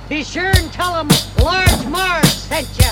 Be sure and tell them Large Marge sent ya.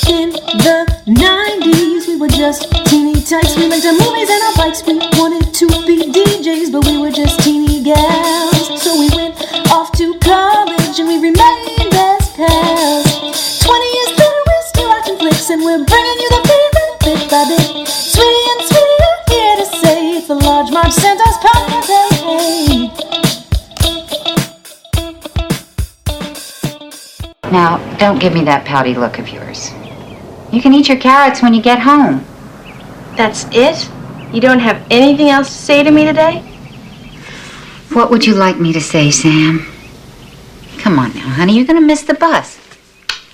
In the 90s, we were just teeny tykes. We liked our movies and our bikes. We wanted to be DJs, but we were just teeny gals. So we went off to college and we remained as pals. 20 years later, we're still watching flicks and we're bringing you the favorite bit by bit. Sweetie and Sweetie are here to say it's the Large Marge sent us podcast. Hey. Now, don't give me that pouty look of yours. You can eat your carrots when you get home. That's it? You don't have anything else to say to me today? What would you like me to say, Sam? Come on now, honey, you're gonna miss the bus.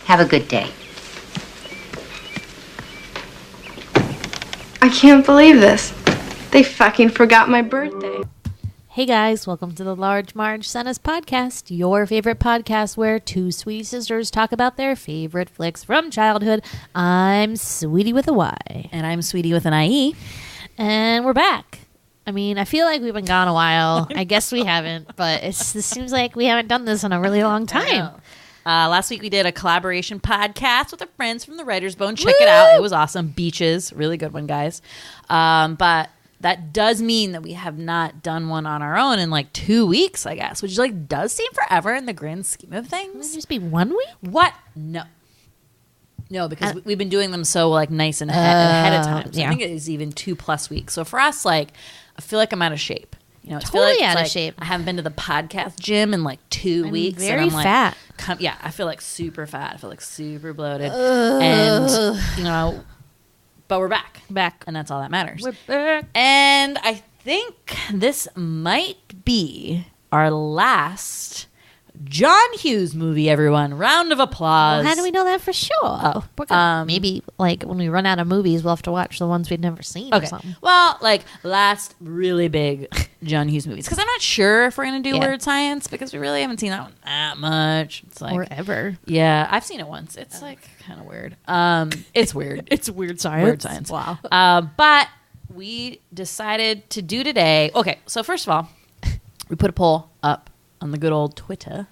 Have a good day. I can't believe this. They fucking forgot my birthday. Hey guys, welcome to the Large Marge Sent Us podcast, your favorite podcast where two sweetie sisters talk about their favorite flicks from childhood. I'm Sweetie with a Y. And I'm Sweetie with an IE. And we're back. I mean, I feel like we've been gone a while. I guess we haven't, but this seems like we haven't done this in a really long time. Last week we did a collaboration podcast with our friends from the Writer's Bone. Check it out. It was awesome. Beaches. Really good one, guys. But that does mean that we have not done one on our own in like 2 weeks, I guess, which like does seem forever in the grand scheme of things. Would it just be 1 week? What? No, because we've been doing them so like nice and ahead of time. So yeah. I think it is even 2+ weeks. So for us, like, I feel like I'm out of shape. You know, Totally out of shape. I haven't been to the podcast gym in like 2 weeks. Very and I'm fat. Like, yeah, I feel like super fat. I feel like super bloated. And, you know, but we're back. And that's all that matters. We're back. And I think this might be our last John Hughes movie, everyone. Round of applause. Well, how do we know that for sure? We're gonna, maybe like when we run out of movies, we'll have to watch the ones we've never seen or something. Well, like last really big John Hughes movies. Because I'm not sure if we're going to do Weird Science because we really haven't seen that one that much. It's like, or ever. Yeah, I've seen it once. It's like kind of weird. It's weird. It's Weird Science. Weird Science. Wow. But we decided to do today. Okay, so first of all, we put a poll up on the good old Twitter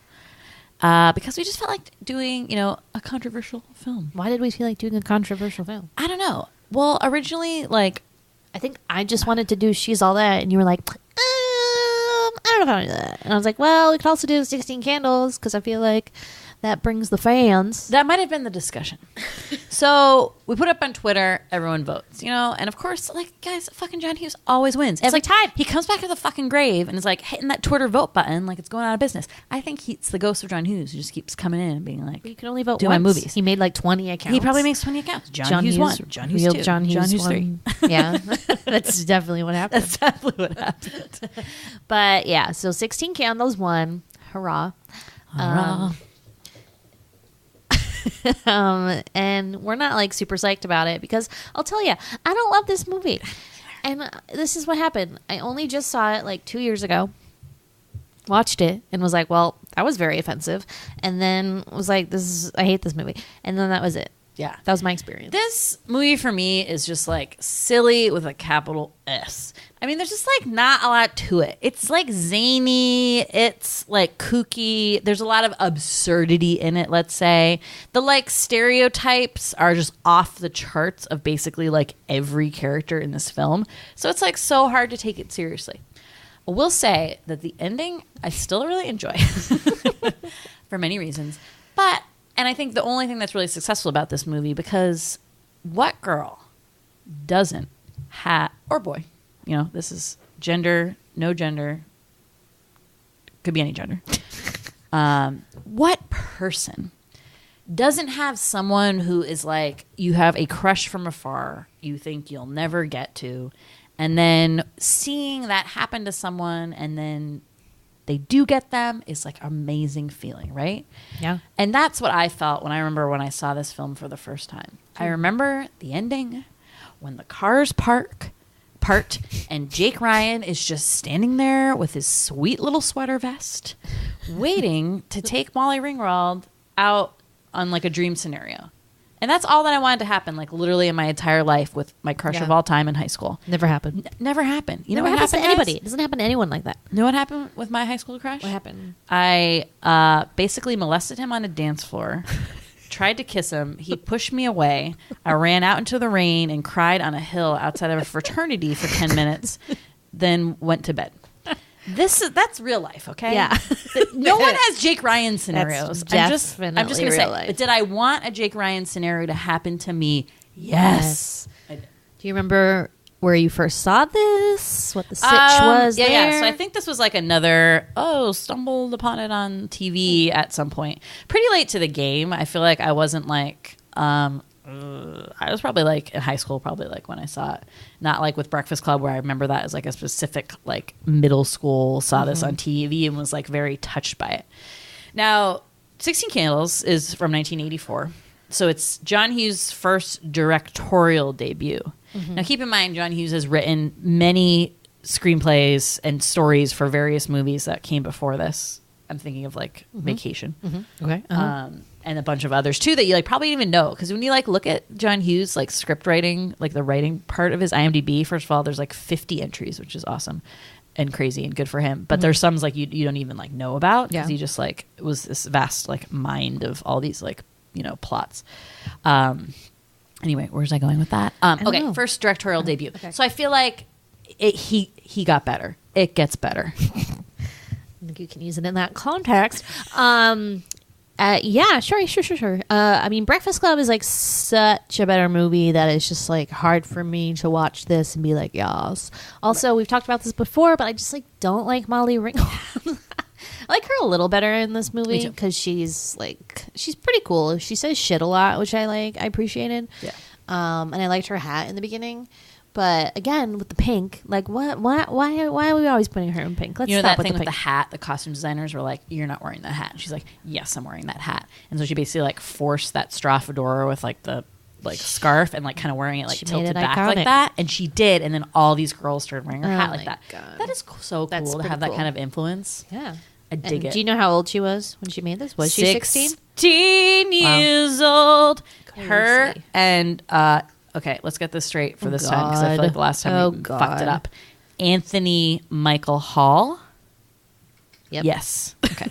because we just felt like doing, you know, a controversial film. Why did we feel like doing a controversial film? I don't know. Well, originally, like, I think I just wanted to do She's All That, and you were like, I don't know if I want to do that. And I was like, well, we could also do 16 Candles because I feel like that brings the fans. That might have been the discussion. So we put up on Twitter, everyone votes, you know, and of course, like, guys, fucking John Hughes always wins. It's Every like time. he comes back to the fucking grave and is like hitting that Twitter vote button like it's going out of business. I think it's the ghost of John Hughes who just keeps coming in and being like, You can only vote do once. my movies. He made like 20 accounts. He probably makes 20 accounts. John Hughes 1, John Hughes real 2, John Hughes 3. Yeah, that's definitely what happened. That's definitely what happened. But yeah, so 16 Candles won. Hurrah. Hurrah. And we're not like super psyched about it because I'll tell you, I don't love this movie. And this is what happened. I only just saw it like 2 years ago, watched it, and was like, well, that was very offensive. And then was like, I hate this movie. And then that was it. Yeah. That was my experience. This movie for me is just like silly with a capital S. I mean, there's just like not a lot to it. It's like zany. It's like kooky. There's a lot of absurdity in it, let's say. The like stereotypes are just off the charts of basically like every character in this film. So it's like so hard to take it seriously. I will say that the ending I still really enjoy for many reasons. And I think the only thing that's really successful about this movie, because what girl doesn't have, or boy, you know, this is gender, no gender, could be any gender. What person doesn't have someone who is like, you have a crush from afar, you think you'll never get to, and then seeing that happen to someone and then they do get them is like amazing feeling, right? Yeah. And that's what I felt when I saw this film for the first time. I remember the ending when the cars parked and Jake Ryan is just standing there with his sweet little sweater vest waiting to take Molly Ringwald out on like a dream scenario. And that's all that I wanted to happen, like literally in my entire life with my crush of all time in high school. Never happened. Never happened. You know Never what happens happened, to anybody. guys? It doesn't happen to anyone like that. You know what happened with my high school crush? What happened? I basically molested him on a dance floor, tried to kiss him. He pushed me away. I ran out into the rain and cried on a hill outside of a fraternity for 10 minutes, then went to bed. That's real life, okay? Yeah. No one has Jake Ryan scenarios. That's I'm just definitely gonna say, real life. but did I want a Jake Ryan scenario to happen to me? Yes. Do you remember where you first saw this? What the sitch was yeah, there? Yeah. So I think this was like another, stumbled upon it on TV at some point. Pretty late to the game. I feel like I wasn't like, I was probably like in high school, probably like when I saw it. Not like with Breakfast Club where I remember that as like a specific like middle school, saw this on TV and was like very touched by it. Now, 16 Candles is from 1984. So it's John Hughes' first directorial debut. Now, keep in mind, John Hughes has written many screenplays and stories for various movies that came before this. I'm thinking of like Vacation. Okay. And a bunch of others too that you like probably didn't even know, because when you like look at John Hughes like script writing, like the writing part of his IMDb, first of all, there's like 50 entries, which is awesome and crazy and good for him. But there's some like you don't even like know about, because he just like was this vast like mind of all these like plots. Anyway, where's I going with that? Okay, know. first directorial debut. Okay. So I feel like he got better. It gets better. I think you can use it in that context. Yeah, sure. I mean, Breakfast Club is like such a better movie that it's just like hard for me to watch this and be like, yes. Also, we've talked about this before, but I just like don't like Molly Ringwald. I like her a little better in this movie because she's pretty cool. She says shit a lot, which I like. I appreciated. Yeah. And I liked her hat in the beginning. But again, with the pink, like why are we always putting her in pink? Let's stop that with thing the with pink. the hat. The costume designers were like, "You're not wearing that hat." And she's like, "Yes, I'm wearing that hat." And so she basically like forced that straw fedora with like the scarf and like kind of wearing it like She made tilted it back iconic. like that. And she did. And then all these girls started wearing her hat like my that. God. That is so That's cool to pretty have that cool. kind of influence. Yeah. I dig it. Do you know how old she was when she made this? Was she 16? 16 years old. Crazy. Her and okay, let's get this straight for this time, because I feel like the last time we fucked it up. Anthony Michael Hall. Yep. Yes. Okay.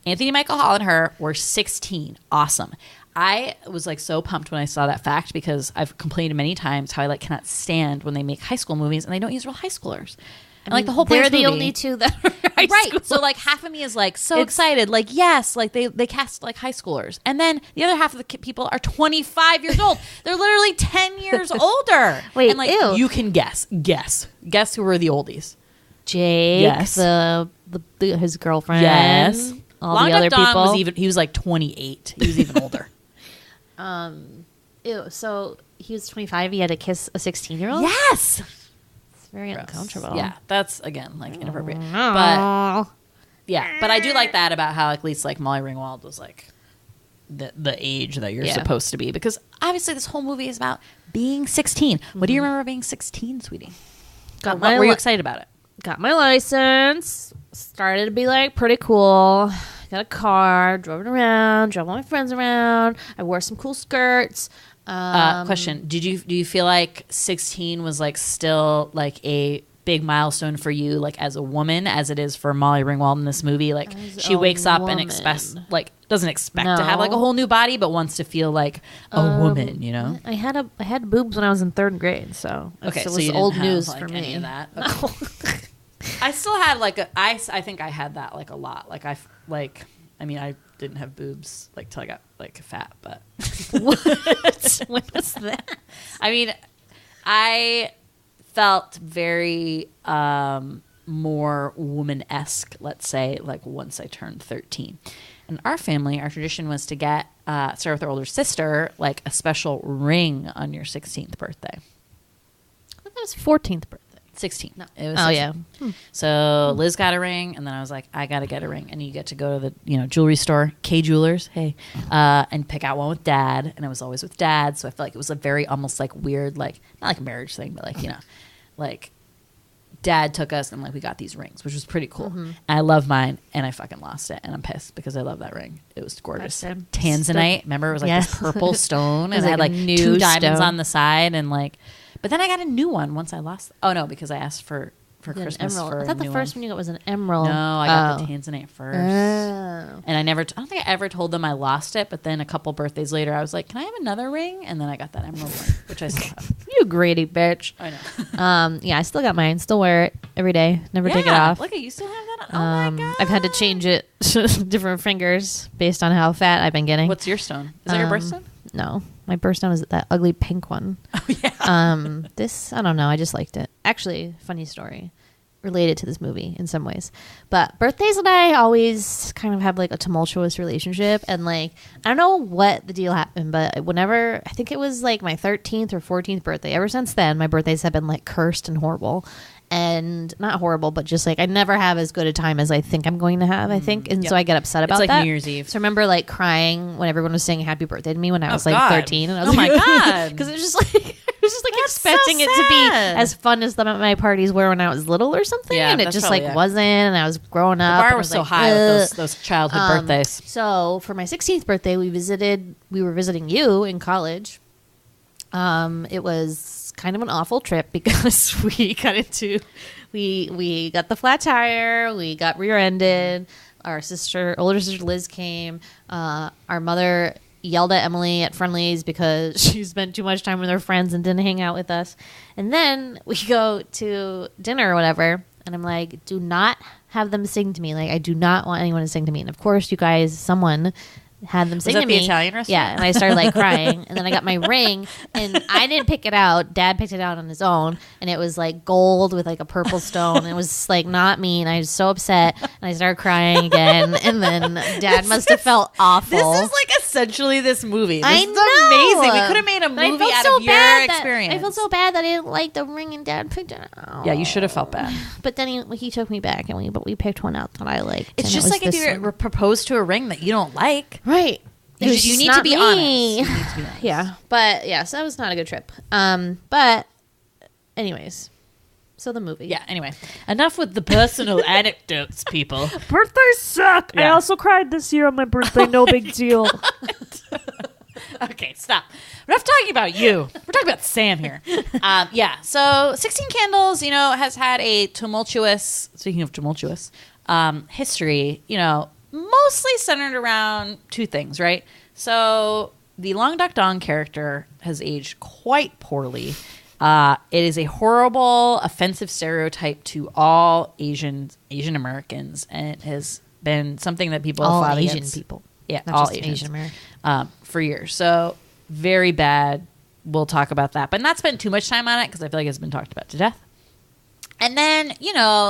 Anthony Michael Hall and her were 16. Awesome. I was like so pumped when I saw that fact, because I've complained many times how I like cannot stand when they make high school movies and they don't use real high schoolers. And like the whole point They're of the the movie, only two that are high right. school. So like half of me is like so excited, like yes, like they cast like high schoolers, and then the other half of the people are 25 years old. They're literally 10 years older. Wait, and like ew. you can guess who were the oldies. Jake, Yes. his girlfriend. Yes, all Long the Duck other Dong people. he was like 28. He was even older. Ew, so he was 25. He had to kiss a 16-year-old. Yes. It's very uncomfortable. Yeah, that's again like inappropriate. But But yeah, but I do like that about how at least like Molly Ringwald was like the age that you're supposed to be, because obviously this whole movie is about being 16. What do you remember being 16, sweetie? Got What my were you li- excited about it? got my license. Started to be like pretty cool. Got a car. Drove it around. Drove all my friends around. I wore some cool skirts. Question: do you feel like 16 was like still like a big milestone for you, like as a woman, as it is for Molly Ringwald in this movie? Like she a wakes up and woman. expects doesn't expect to have like a No. whole new body, but wants to feel like a woman. You know? I had boobs when I was in 3rd grade, so Okay, it so was you didn't old have, news like, for any me. of that. Okay. I still had like I think I had that like a lot. Like I didn't have boobs like till I got like fat, but What? When was that? I mean, I felt very more woman-esque, let's say, like once I turned 13. In our family, our tradition was to get Sarah with her older sister like a special ring on your 16th birthday. I thought that was 14th birthday. 16. No, it was Oh 16. yeah. So Liz got a ring, and then I was like, I got to get a ring. And you get to go to the jewelry store, K Jewelers, hey, and pick out one with Dad. And it was always with Dad, so I felt like it was a very almost like weird, like not like a marriage thing, but like like Dad took us and like we got these rings, which was pretty cool. And I love mine, and I fucking lost it, and I'm pissed because I love that ring. It was gorgeous. Tanzanite. Remember, it was like this purple stone, and it had like two diamonds on the side, and like. But then I got a new one once I lost. Oh no, because I asked for Christmas for I thought the first one you got was an emerald. No, I got the Tanzanite first. And I don't think I ever told them I lost it, but then a couple birthdays later I was like, can I have another ring? And then I got that emerald one, which I still have. You greedy bitch. I know. Yeah, I still got mine. Still wear it every day. Never take it off. Look at you still have that on. Oh my God. I've had to change it different fingers based on how fat I've been getting. What's your stone? Is that your birthstone? No. My birthstone is that ugly pink one. Oh yeah. This, I don't know. I just liked it. Actually, funny story. Related to this movie in some ways, but birthdays and I always kind of have like a tumultuous relationship, and like I don't know what the deal happened, but whenever I think it was like my 13th or 14th birthday, ever since then my birthdays have been like cursed and horrible, and not horrible, but just like I never have as good a time as I think I'm going to have. I think, and so I get upset about it's like that. New Year's Eve. So I remember like crying when everyone was saying happy birthday to me when I was like God. 13, and I was my like, God, because it was just like. I was just like That's expecting so it to be sad. as fun as my parties were when I was little or something, Yeah, and it that's just probably like it. wasn't. And I was growing up. The and bar I was so like, high with those childhood birthdays. So for my 16th birthday, we were visiting you in college. It was kind of an awful trip because we got the flat tire, we got rear-ended. Our older sister Liz came. Our mother yelled at Emily at Friendly's because she spent too much time with her friends and didn't hang out with us. And then we go to dinner or whatever, and I'm like, do not have them sing to me. Like, I do not want anyone to sing to me. And of course, you guys, someone had them sing Was to that me. the Italian restaurant? Yeah, and I started like crying. And then I got my ring, and I didn't pick it out. Dad picked it out on his own, and it was like gold with like a purple stone. It was like not me, and I was so upset, and I started crying again. And then Dad must have felt awful. This is like essentially this movie. This I is know. amazing. We could have made a But I movie felt out so of your bad experience. I felt so bad that I didn't like the ring, and Dad picked it out. Yeah, you should have felt bad. But then he took me back, and we picked one out that I liked. It's and just it was like if this you one. propose to a ring that you don't like. Right. You It's need not to be me. honest. You need to be honest. Yeah, but yeah, so that was not a good trip. But anyways, so the movie. Yeah, anyway. Enough with the personal anecdotes, people. Birthdays suck. I Yeah. also cried this year on my birthday. No big deal. Okay, stop. We're not talking about you. We're talking about Sam here. Yeah, so 16 Candles, has had a tumultuous, speaking of tumultuous, history, mostly centered around two things, right? So the Long Duck Dong character has aged quite poorly. It is a horrible, offensive stereotype to all Asian Americans, and it has been something that people have All fought Asian against. people. Yeah, Not all just Asians. Asian American. For years. So very bad. We'll talk about that, but not spend too much time on it because I feel like it's been talked about to death. And then,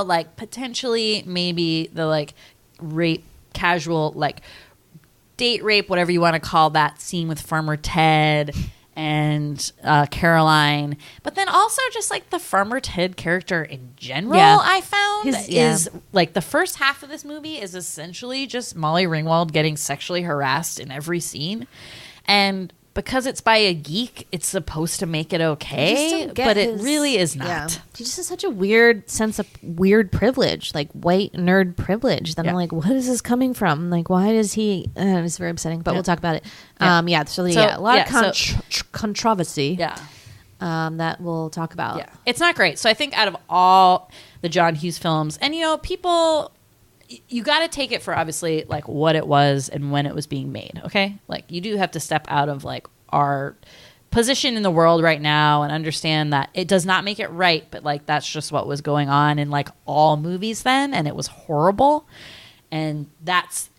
like potentially maybe the like rape, casual, like date rape, whatever you want to call that scene with Farmer Ted and Caroline. But then also just like the Farmer Ted character in general, Yeah. I found is like the first half of this movie is essentially just Molly Ringwald getting sexually harassed in every scene. And because it's by a geek, it's supposed to make it okay, but it really is not. Yeah. He just has such a weird sense of weird privilege, like white nerd privilege. Then I'm like, what is this coming from? Like, why does he? It's very upsetting, but we'll talk about it. So a lot of controversy. Yeah. That we'll talk about. Yeah. It's not great. So I think out of all the John Hughes films, and people, you got to take it for obviously like what it was and when it was being made. Okay. Like you do have to step out of like our position in the world right now and understand that it does not make it right, but like that's just what was going on in like all movies then, and it was horrible. And that's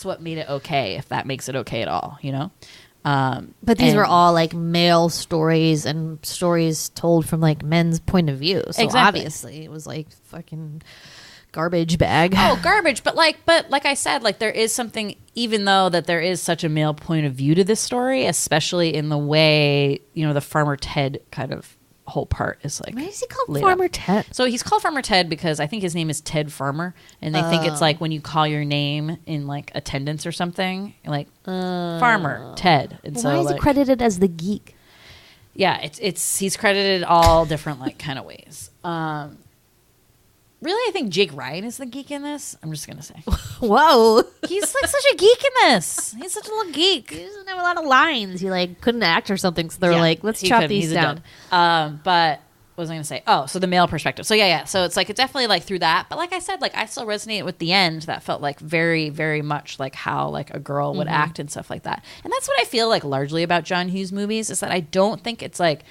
what made it okay, if that makes it okay at all, But these were all like male stories and stories told from like men's point of view. So obviously it was like fucking garbage bag. Oh, garbage. But like I said, like there is something, even though that there is such a male point of view to this story, especially in the way, the Farmer Ted kind of whole part is like. Why is he called laid Farmer out. Ted? So he's called Farmer Ted because I think his name is Ted Farmer, and they think it's like when you call your name in like attendance or something, like Farmer Ted. And Well, so why is like, he credited as the geek? yeah, it's he's credited all different like kind of ways. Really, I think Jake Ryan is the geek in this. I'm just gonna say. Whoa. He's like such a geek in this. He's such a little geek. He doesn't have a lot of lines. He like couldn't act or something. So they're Yeah, like, let's he chop couldn't. these He's a down. dud. But what was I gonna say? Oh, so the male perspective. So yeah. So it's like it definitely like through that. But like I said, like I still resonate with the end. That felt like very, very much like how like a girl would act and stuff like that. And that's what I feel like largely about John Hughes movies is that I don't think it's like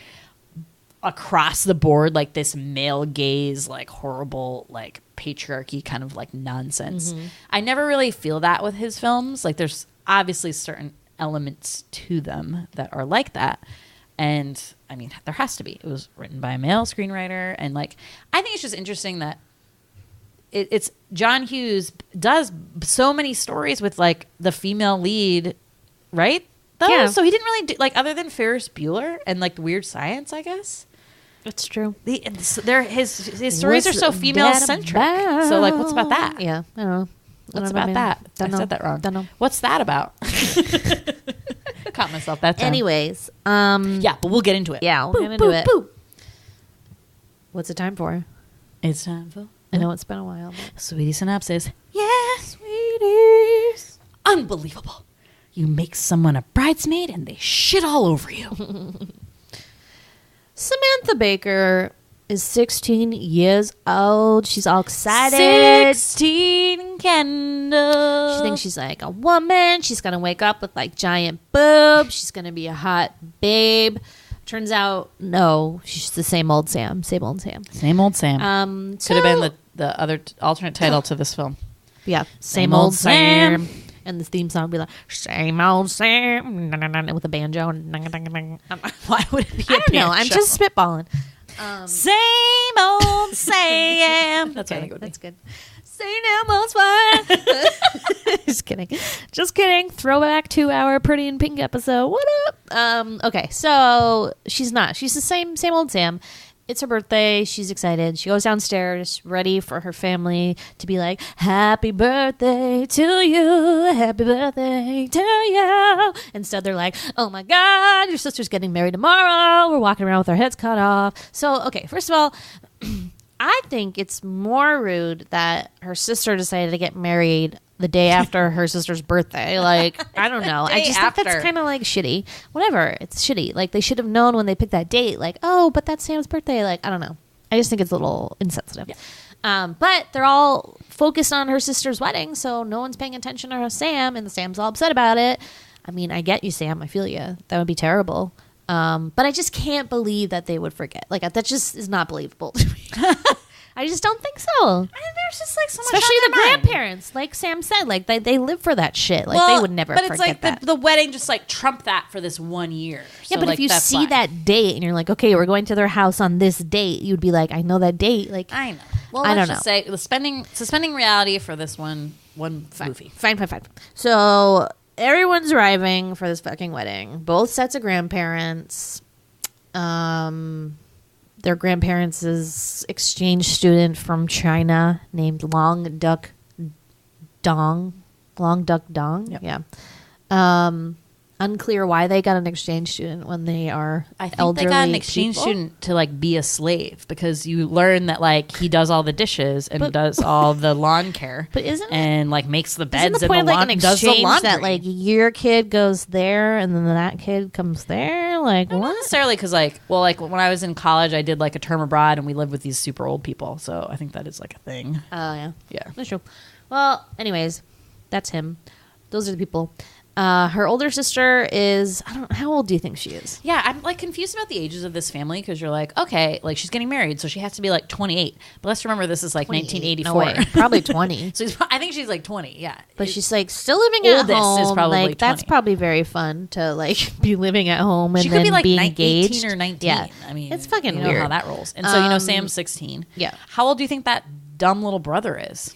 across the board like this male gaze like horrible like patriarchy kind of like nonsense. I never really feel that with his films. Like there's obviously certain elements to them that are like that, and I mean there has to be. It was written by a male screenwriter, and like I think it's just interesting that it's John Hughes does so many stories with like the female lead, right? Though? Yeah. So he didn't really do like other than Ferris Bueller and like Weird Science, I guess. That's true. His stories are so female centric. So like, what's about that? Yeah, I don't know. What's about that? I said that wrong. Don't know. What's that about? Caught myself that time. Anyways, yeah, but we'll get into it. yeah, we'll get into it. What's it time for? It's time for I know it's been a while. But Sweetie Synopsis. Yeah, sweeties. Unbelievable. You make someone a bridesmaid and they shit all over you. Samantha Baker is 16 years old. She's all excited. 16 candles. She thinks she's like a woman. She's going to wake up with like giant boobs. She's going to be a hot babe. Turns out, no, she's the same old Sam. Same old Sam. Same old Sam. Could have been the other alternate title to this film. Yeah, same old Sam. And the theme song would be like, same old Sam, with a banjo. Why would it be I don't know. I'm just spitballing. Same old Sam. That's what I think it would be. That's good. Say no more's fine. Just kidding. Just kidding. Throwback to our Pretty in Pink episode. What up? Okay, so she's not. She's the same old Sam. It's her birthday. She's excited. She goes downstairs, ready for her family to be like, happy birthday to you. Happy birthday to you. Instead, they're like, oh my God, your sister's getting married tomorrow. We're walking around with our heads cut off. So, okay, first of all, I think it's more rude that her sister decided to get married the day after her sister's birthday. Like, I don't know. I just think that's kind of like shitty. Whatever. It's shitty. Like, they should have known when they picked that date. Like, oh, but that's Sam's birthday. Like, I don't know. I just think it's a little insensitive. Yeah. But they're all focused on her sister's wedding, so no one's paying attention to her Sam, and Sam's all upset about it. I mean, I get you, Sam. I feel you. That would be terrible. But I just can't believe that they would forget. Like, that just is not believable to me. I just don't think so. I mean, there's just like so much especially on the their mind. grandparents, like Sam said, like they live for that shit. Like they would never. But forget it's like that. the wedding just like trumped that for this 1 year. Yeah, So, but like, if you that's see why. that date and you're like, okay, we're going to their house on this date, you'd be like, I know that date. Like I know. Well, I let's don't just know. say the suspending reality for this one movie. Fine. So everyone's arriving for this fucking wedding. Both sets of grandparents. Their grandparents is exchange student from China named Long Duck Dong. Yep. Yeah. Unclear why they got an exchange student when they are I think elderly they got an exchange people. student to like be a slave because you learn that like he does all the dishes and does all the lawn care. But isn't it- and like makes the Isn't beds the and point the of like lawn an does the exchange laundry. that like your kid goes there and then that kid comes there? Like Not what? necessarily because like when I was in college I did like a term abroad and we lived with these super old people, so I think that is like a thing. Oh yeah, Yeah. that's true. Well, anyways, that's him. Those are the people. Her older sister is, I don't know, how old do you think she is? Yeah, I'm like confused about the ages of this family because you're like, okay, like she's getting married, so she has to be like 28. But let's remember this is like 1984. No way. Probably 20. So I think she's like 20. Yeah, But she's like still living at Oldest home. is probably like that's 20. probably very fun to like be living at home and she then could be like being 18 engaged or 19. Yeah, I mean, it's fucking you know weird how that rolls. And so Sam's 16. Yeah. How old do you think that dumb little brother is?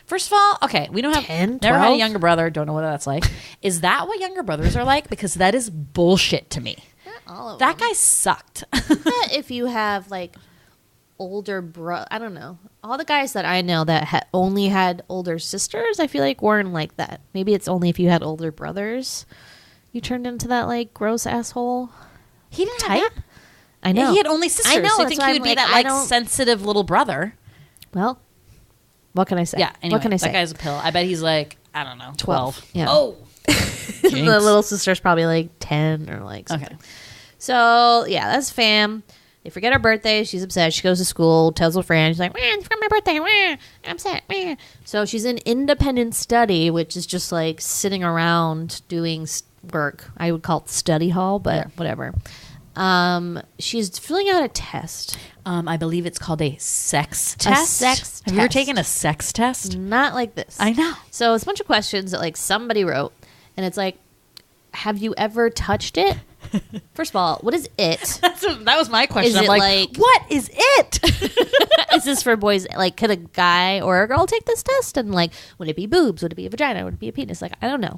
First of all, okay, we don't have 10, never had a 12? younger brother. Don't know what that's like. Is that what younger brothers are like? Because that is bullshit to me. all of That guy sucked. if you have like older I don't know. All the guys that I know that only had older sisters, I feel like weren't like that. Maybe it's only if you had older brothers, you turned into that like gross asshole He didn't type. have that. I know. He had only sisters. I know, So I that's think why he I'm would be like, that I like don't- sensitive little brother. Well, what can I say? Yeah. Anyway, what can I say? That guy's a pill. I bet he's like, I don't know, 12. Yeah. Oh. The little sister's probably like 10 or like something. Okay. So, yeah, that's fam. They forget her birthday. She's upset. She goes to school, tells her friend. She's like, I forgot my birthday. I'm upset. So she's in independent study, which is just like sitting around doing work. I would call it study hall, but whatever. She's filling out a test. I believe it's called a sex test. Have you ever taken a sex test? Not like this. I know. So it's a bunch of questions that like somebody wrote, and it's like, have you ever touched it? First of all, what is it? That was my question. Is I'm it like, what is it? Is this for boys? Like, could a guy or a girl take this test? And like, would it be boobs? Would it be a vagina? Would it be a penis? Like, I don't know.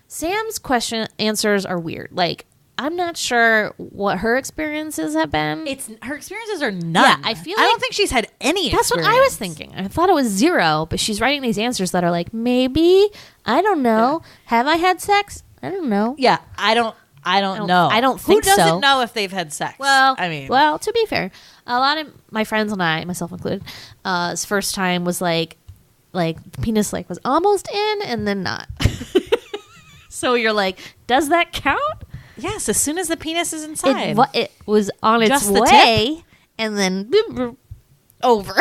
Sam's answers are weird. Like, I'm not sure what her experiences have been. Her experiences are none. Yeah, I feel I like don't think she's had any that's experience. what I was thinking. I thought it was 0, but she's writing these answers that are like, maybe, I don't know. Yeah. Have I had sex? I don't know. Yeah, I don't know. I don't think so. Who doesn't know if they've had sex? Well, I mean, to be fair, a lot of my friends and I, myself included, his first time was like penis like was almost in and then not. So you're like, does that count? yes, as soon as the penis is inside. It was on its Just the way and then over.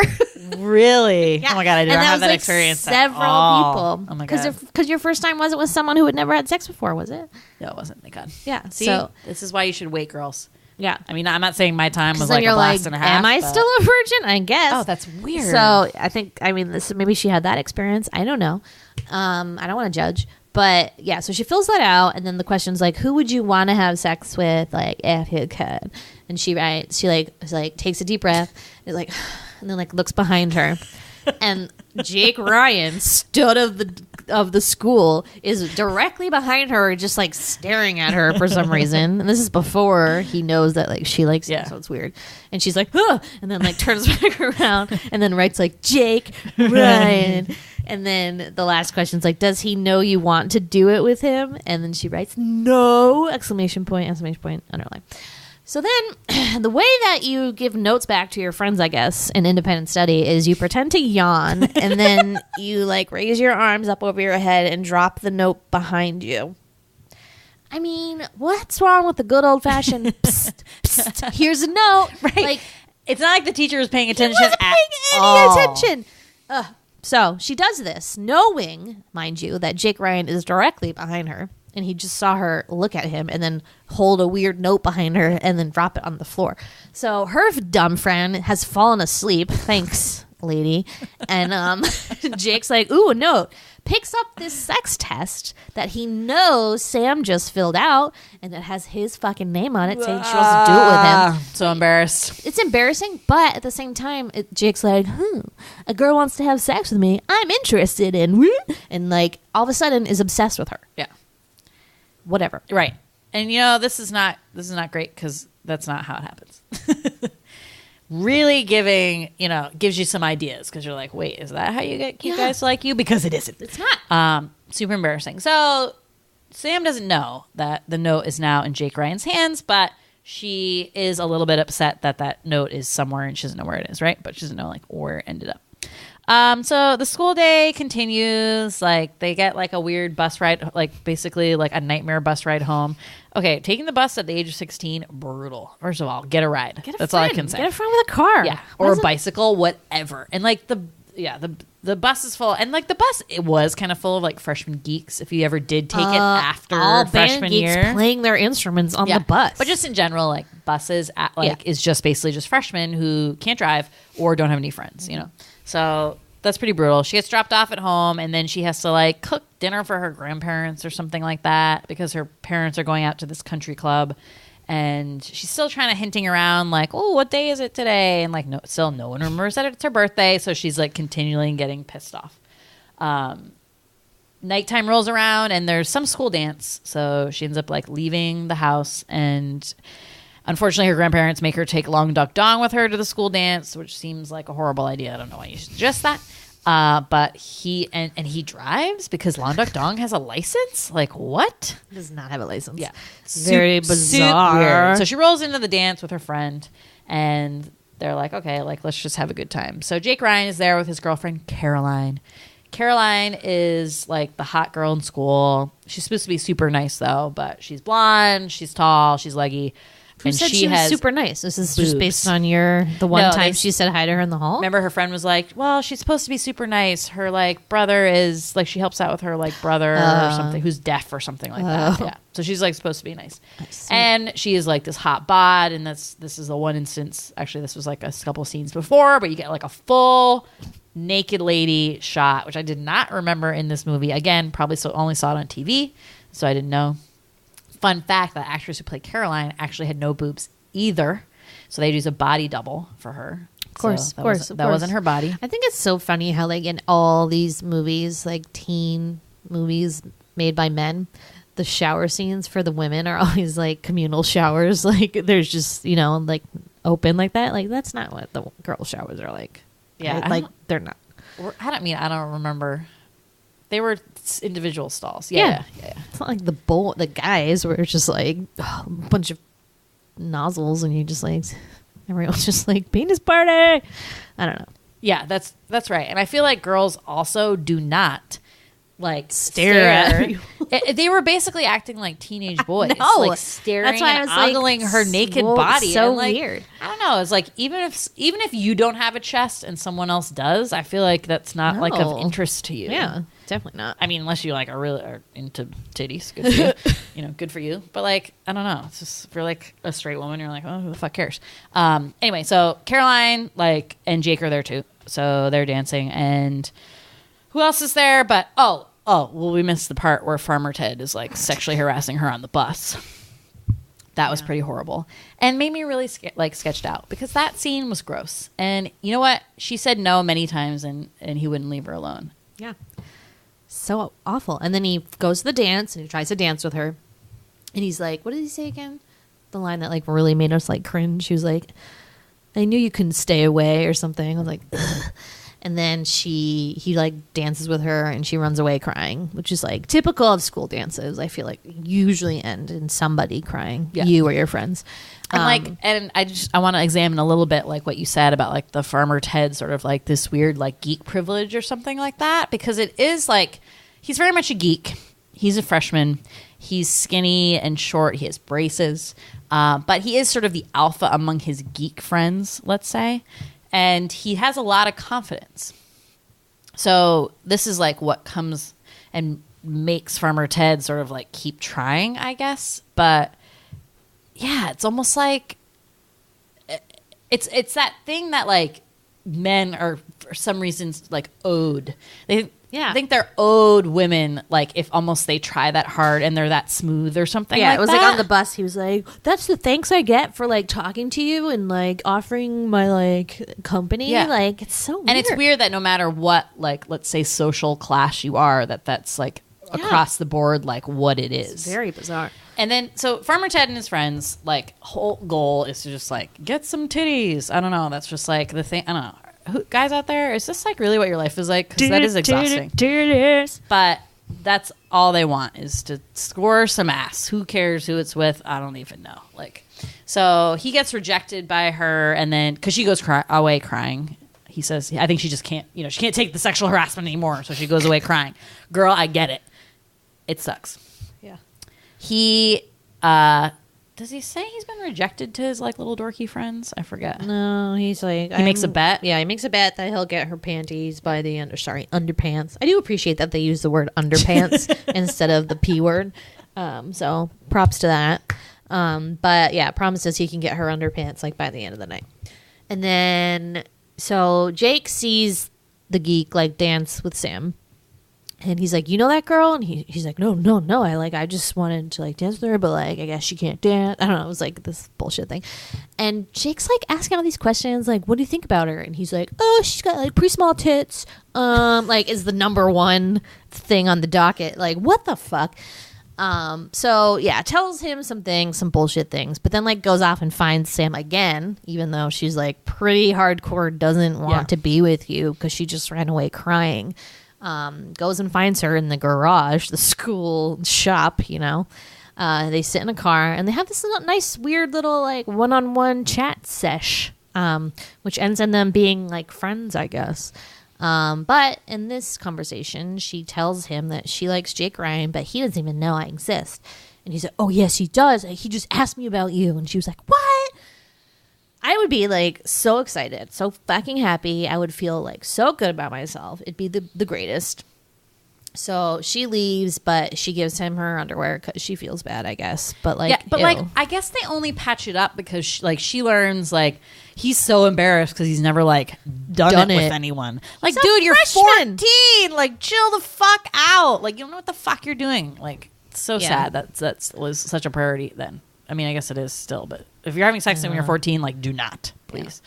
Really? Yeah. Oh my god, I didn't and have that was, like, experience. Several at all. people. Oh my god. Because your first time wasn't with someone who had never had sex before, was it? No, it wasn't. Thank God. Yeah. See, So this is why you should wait, girls. yeah. I mean, I'm not saying my time was Then like a you're blast like, and a half. am I but- still a virgin? I guess. Oh, that's weird. So this maybe she had that experience. I don't know. I don't want to judge, but yeah. So she fills that out, and then the question's like, who would you want to have sex with, like if you could? And she writes, she like takes a deep breath, is like, and then like looks behind her, and Jake Ryan, stud of the school, is directly behind her, just like staring at her for some reason. And this is before he knows that like she likes him, so it's weird. And she's like, huh, and then like turns back around and then writes like Jake Ryan. And then the last question's like, does he know you want to do it with him? And then she writes, no! Exclamation point, underline. So then, the way that you give notes back to your friends, I guess, in independent study is you pretend to yawn, and then you, like, raise your arms up over your head and drop the note behind you. I mean, what's wrong with the good old-fashioned, psst, psst, here's a note? Right. Like, it's not like the teacher was paying attention he wasn't at paying any all. attention. So she does this, knowing, mind you, that Jake Ryan is directly behind her. And he just saw her look at him and then hold a weird note behind her and then drop it on the floor. So her dumb friend has fallen asleep. Thanks, lady. And Jake's like, ooh, a note. Picks up this sex test that he knows Sam just filled out and it has his fucking name on it, saying she wants to do it with him. So embarrassed. It's embarrassing, but at the same time, Jake's like, a girl wants to have sex with me. I'm interested in, and like all of a sudden is obsessed with her. Yeah. Whatever. Right. And you know, this is not great because that's not how it happens. Really gives you some ideas because you're like, wait, is that how you get cute guys to like you? Because it isn't. It's not. Super embarrassing. So Sam doesn't know that the note is now in Jake Ryan's hands, but she is a little bit upset that note is somewhere and she doesn't know where it is, right? But she doesn't know like where it ended up. So the school day continues. Like they get like a weird bus ride, like basically like a nightmare bus ride home. Okay, taking the bus at the age of 16, brutal. First of all, get a ride. That's all I can say. Get a friend with a car. Yeah, or a bicycle, whatever. And like the bus is full, and like the bus, it was kind of full of like freshman geeks. If you ever did take it after all freshman band geeks year, playing their instruments on the bus. but just in general, like buses, is just basically just freshmen who can't drive or don't have any friends, you know. So that's pretty brutal. She gets dropped off at home, and then she has to like cook dinner for her grandparents or something like that because her parents are going out to this country club. And she's still trying to hinting around like, oh, what day is it today? And like, no one remembers that it's her birthday. So she's like continually getting pissed off. Nighttime rolls around and there's some school dance. So she ends up like leaving the house, and unfortunately her grandparents make her take Long Duck Dong with her to the school dance, which seems like a horrible idea. I don't know why you should suggest that. But he drives because Long Duck Dong has a license. Like what? Does not have a license. Yeah, Very bizarre. Weird. So she rolls into the dance with her friend, and they're like, okay, like let's just have a good time. So Jake Ryan is there with his girlfriend Caroline. Caroline is like the hot girl in school. She's supposed to be super nice though, but she's blonde, she's tall, she's leggy. Who said she was super nice? This is just based on the one time she said hi to her in the hall? Remember her friend was like, well, she's supposed to be super nice. Her like brother is like, she helps out with her like brother or something who's deaf or something like that. Yeah. So she's like supposed to be nice. And she is like this hot bod. And this is the one instance. Actually, this was like a couple scenes before, but you get like a full naked lady shot, which I did not remember in this movie. Again, probably only saw it on TV. So I didn't know. Fun fact, the actress who played Caroline actually had no boobs either. So they'd use a body double for her. Of course. That wasn't her body. I think it's so funny how like in all these movies, like teen movies made by men, the shower scenes for the women are always like communal showers. Like there's just, like open like that. Like that's not what the girl showers are like. Yeah. Right? Like they're not. I don't remember. They were individual stalls. Yeah. It's not like the guys where it's just like a bunch of nozzles and you just like everyone's just like penis party. I don't know. Yeah, that's right. And I feel like girls also do not like stare at you. They were basically acting like teenage boys. No. Like staring That's why and I was ogling like, her naked body. So and like, weird. I don't know. It's like even if you don't have a chest and someone else does, I feel like that's not like of interest to you. Yeah, definitely not. I mean, unless you like are into titties, good for you. Good for you. But like, I don't know. It's just if you're like a straight woman, you're like, oh, who the fuck cares? Anyway, so Caroline and Jake are there too. So they're dancing, and who else is there? But well, we missed the part where Farmer Ted is like sexually harassing her on the bus. That was pretty horrible and made me really sketched out because that scene was gross. And you know what? She said no many times, and he wouldn't leave her alone. Yeah. So awful. And then he goes to the dance and he tries to dance with her. And he's like, what did he say again? The line that like really made us like cringe. She was like, I knew you couldn't stay away or something. I was like, ugh. And then he like dances with her and she runs away crying, which is like typical of school dances. I feel like usually end in somebody crying, you or your friends. And I want to examine a little bit like what you said about like the Farmer Ted sort of like this weird like geek privilege or something like that, because it is like he's very much a geek. He's a freshman. He's skinny and short. He has braces, but he is sort of the alpha among his geek friends, let's say. And he has a lot of confidence. So this is like what comes and makes Farmer Ted sort of like keep trying, I guess. But yeah, it's almost like it's that thing that like men are for some reasons like owed. I think they're owed women, like if almost they try that hard and they're that smooth or something. Yeah, like it was that. like on the bus. He was like, "That's the thanks I get for like talking to you and like offering my like company." Yeah. Like it's so weird. And it's weird that no matter what, like let's say social class you are, that's like across the board, like what it is. It's very bizarre. And then so Farmer Ted and his friends, like whole goal is to just like get some titties. I don't know. That's just like the thing. I don't know. Guys out there, is this like really what your life is like? Because that is exhausting. But that's all they want is to score some ass. Who cares who it's with? I don't even know. Like, so he gets rejected by her, and then because she goes away crying, he says, "I think she just can't. She can't take the sexual harassment anymore." So she goes away crying. Girl, I get it. It sucks. Yeah. He does he say he's been rejected to his like little dorky friends? I forget. No, he's like he makes a bet. Yeah, he makes a bet that he'll get her panties by the end. Underpants. I do appreciate that they use the word underpants instead of the P word. So props to that. But yeah, promises he can get her underpants like by the end of the night. And then so Jake sees the geek like dance with Sam. And he's like, you know that girl? And he's like, no. I just wanted to like dance with her, but like, I guess she can't dance. I don't know. It was like this bullshit thing. And Jake's like asking all these questions, like, what do you think about her? And he's like, oh, she's got like pretty small tits. Like is the number one thing on the docket. Like, what the fuck? So yeah, tells him some bullshit things, but then like goes off and finds Sam again, even though she's like pretty hardcore, doesn't want to be with you because she just ran away crying. Goes and finds her in the garage, the school shop, they sit in a car and they have this nice weird little like one-on-one chat sesh. which ends in them being like friends, I guess. But in this conversation, she tells him that she likes Jake Ryan, but he doesn't even know I exist. And he's like, oh, yes, he does. He just asked me about you. And she was like, what? I would be like so excited, so fucking happy. I would feel like so good about myself. It'd be the greatest. So she leaves, but she gives him her underwear because she feels bad, I guess. But like, yeah, but ew. like, I guess they only patch it up because she learns like he's so embarrassed because he's never like done it with anyone. Like, He's a dude, you're freshman. 14. Like, chill the fuck out. Like, you don't know what the fuck you're doing. Like, it's so Yeah. sad that was such a priority then. I mean, I guess it is still, but if you're having sex when you're 14, like, do not, please.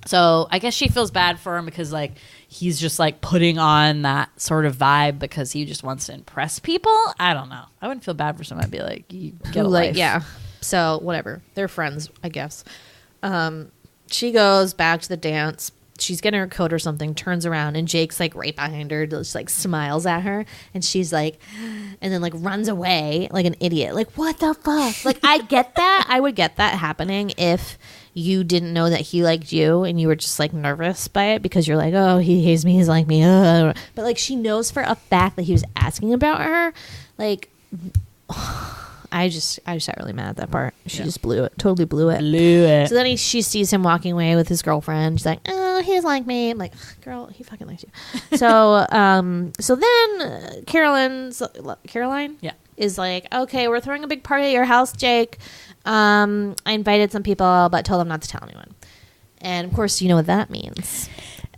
So I guess she feels bad for him because like he's just like putting on that sort of vibe because he just wants to impress people. I don't know. I wouldn't feel bad for someone. I'd be like, you get a life. Yeah. So whatever. They're friends, I guess. She goes back to the dance. She's getting her coat or something, turns around, and Jake's like right behind her, just like smiles at her, and she's like, and then like runs away like an idiot. Like, what the fuck? Like, I get that. I would get that happening if you didn't know that he liked you and you were just like nervous by it because you're like, oh, he hates me, he's like me. But like, she knows for a fact that he was asking about her. Like, I just got really mad at that part. She just blew it. Totally blew it. So then she sees him walking away with his girlfriend. She's like, oh, he's like me. I'm like, girl, he fucking likes you. So so then Caroline is like, okay, we're throwing a big party at your house, Jake. I invited some people, but told them not to tell anyone. And of course, you know what that means.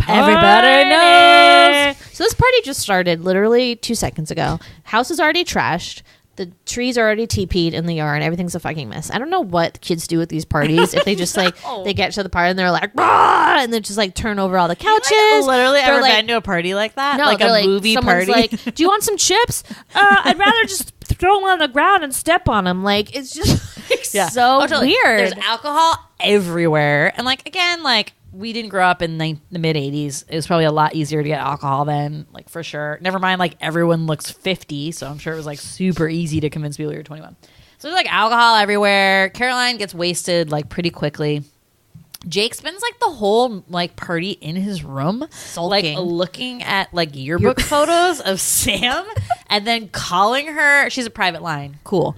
Everybody knows. So this party just started literally 2 seconds ago. House is already trashed. The trees are already TP'd in the yard. Everything's a fucking mess. I don't know what kids do at these parties. If they just like they get to the party and they're like, "Rah!" and then just like turn over all the couches. Like, literally They're ever like, been to a party like that? no, Like they're a movie someone's party? like, do you want some chips? I'd rather just throw them on the ground and step on them. Like, it's just so totally. weird. There's alcohol everywhere. And like, again, like we didn't grow up in the mid 80s. It was probably a lot easier to get alcohol then, like for sure. Never mind, like everyone looks 50. So I'm sure it was like super easy to convince people you're 21. So there's like alcohol everywhere. Caroline gets wasted like pretty quickly. Jake spends like the whole like party in his room, Sulking. like looking at like yearbook photos of Sam and then calling her. She's a private line. Cool.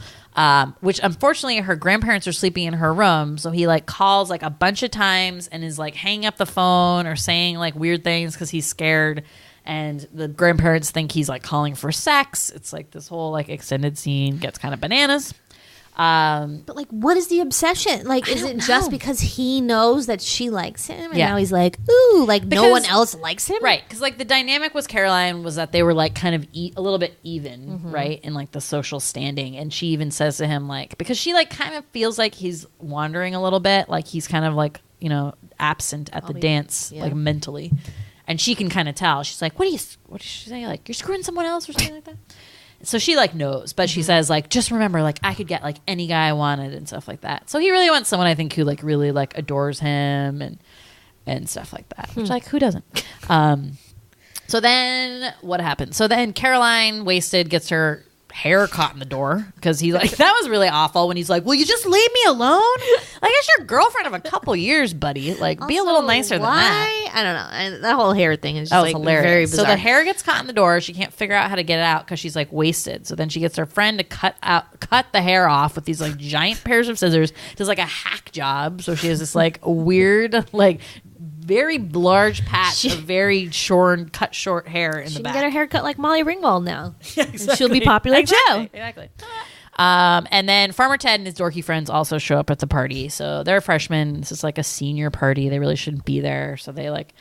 Which unfortunately her grandparents are sleeping in her room. So he like calls like a bunch of times and is like hanging up the phone or saying like weird things because he's scared. And the grandparents think he's like calling for sex. It's like this whole like extended scene gets kind of bananas. But like, what is the obsession? Like, is it just because he knows that she likes him, and now he's like, ooh, like no one else likes him, right? Because like the dynamic with Caroline was that they were like kind of a little bit even, right, in like the social standing. And she even says to him like, because she like kind of feels like he's wandering a little bit, like he's kind of like, you know, absent at the dance, like mentally, and she can kind of tell. She's like, what did she say? Like, you're screwing someone else or something like that. So she like knows, but she says like, just remember, like I could get like any guy I wanted and stuff like that. So he really wants someone I think who like really like adores him and stuff like that. Which like who doesn't? So then what happens? So then Caroline wasted gets her hair caught in the door because he's like, that was really awful when he's like, will you just leave me alone? Like, it's your girlfriend of a couple years, buddy. Like, be a little nicer than that. I don't know. And that whole hair thing is just like hilarious. very bizarre. So the hair gets caught in the door. She can't figure out how to get it out because she's like wasted. So then she gets her friend to cut the hair off with these like giant pairs of scissors. Does like a hack job. So she has this like weird like very large patch of very cut short hair in the she back. can get her hair cut like Molly Ringwald now. Yeah, and she'll be popular too. Exactly. And then Farmer Ted and his dorky friends also show up at the party. So they're freshmen. This is like a senior party. They really shouldn't be there. So they like,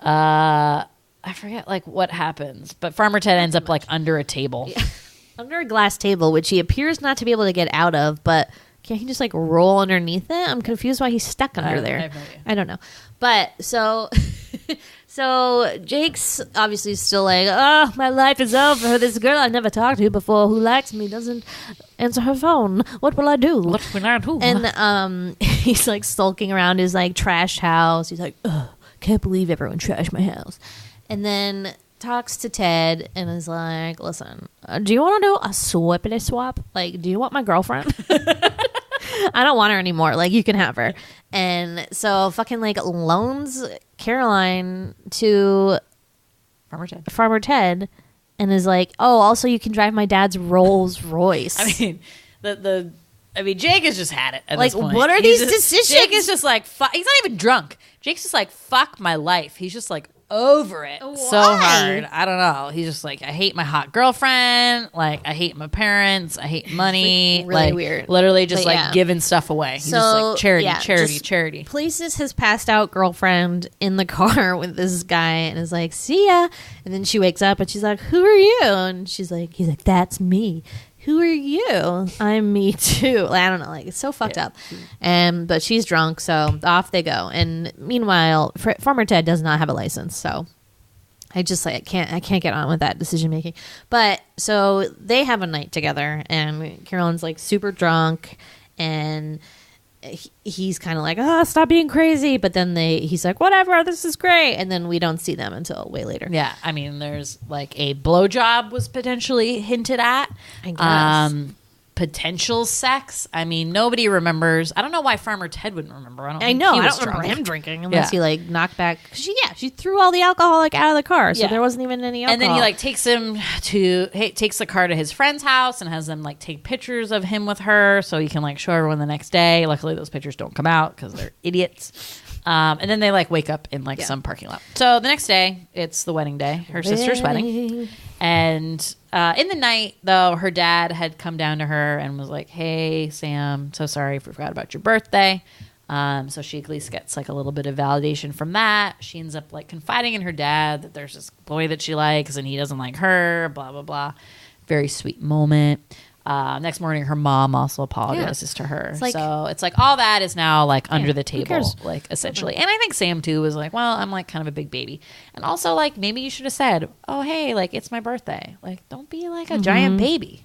I forget like what happens, but Farmer Ted ends up like under a table. Yeah. Under a glass table, which he appears not to be able to get out of, but can't he just like roll underneath it? I'm confused why he's stuck under there. I have no idea. I don't know. But so so Jake's obviously still like, oh, my life is over. This girl I never talked to before who likes me doesn't answer her phone. What will I do? What will I do? And he's like sulking around his like trash house. He's like, ugh, can't believe everyone trashed my house. And then talks to Ted and is like, listen, do you want to do a swappity swap? Like, do you want my girlfriend? I don't want her anymore. Like, you can have her. And so fucking like loans Caroline to Farmer Ted and is like, oh, also you can drive my dad's Rolls Royce. I mean, Jake has just had it at like, this point. what are these decisions? Jake is just like, he's not even drunk. Jake's just like, fuck my life. He's just like over it so hard. I don't know. He's just like, I hate my hot girlfriend. Like, I hate my parents. I hate money. It's like really weird. Literally just giving stuff away. He's just like, charity. Places his passed out girlfriend in the car with this guy and is like, see ya. And then she wakes up and she's like, who are you? And he's like, that's me. Who are you? I'm me too. Like, I don't know. Like, it's so fucked up. But she's drunk, so off they go. And meanwhile, Farmer Ted does not have a license, so I just like I can't get on with that decision making. But so they have a night together, and Carolyn's like super drunk, and he's kind of like, stop being crazy. But then he's like, whatever, this is great. And then we don't see them until way later. Yeah. I mean, there's like a blowjob was potentially hinted at. I guess. Potential sex. I mean, nobody remembers. I don't know why Farmer Ted wouldn't remember. I don't remember him drinking unless he like knocked back. She threw all the alcohol like out of the car, so there wasn't even any alcohol. And then he like takes the car to his friend's house and has them like take pictures of him with her so he can like show everyone the next day. Luckily, those pictures don't come out because they're idiots. And then they like wake up in like some parking lot. So the next day, it's the wedding day, her sister's wedding. And in the night, though, her dad had come down to her and was like, hey, Sam, so sorry, forgot about your birthday. So she at least gets like a little bit of validation from that. She ends up like confiding in her dad that there's this boy that she likes and he doesn't like her, blah, blah, blah. Very sweet moment. Next morning, her mom also apologizes to her. So it's like all that is now like under the table, like essentially. And I think Sam too was like, well, I'm like kind of a big baby. And also like maybe you should have said, oh, hey, like it's my birthday. Like don't be like a giant baby.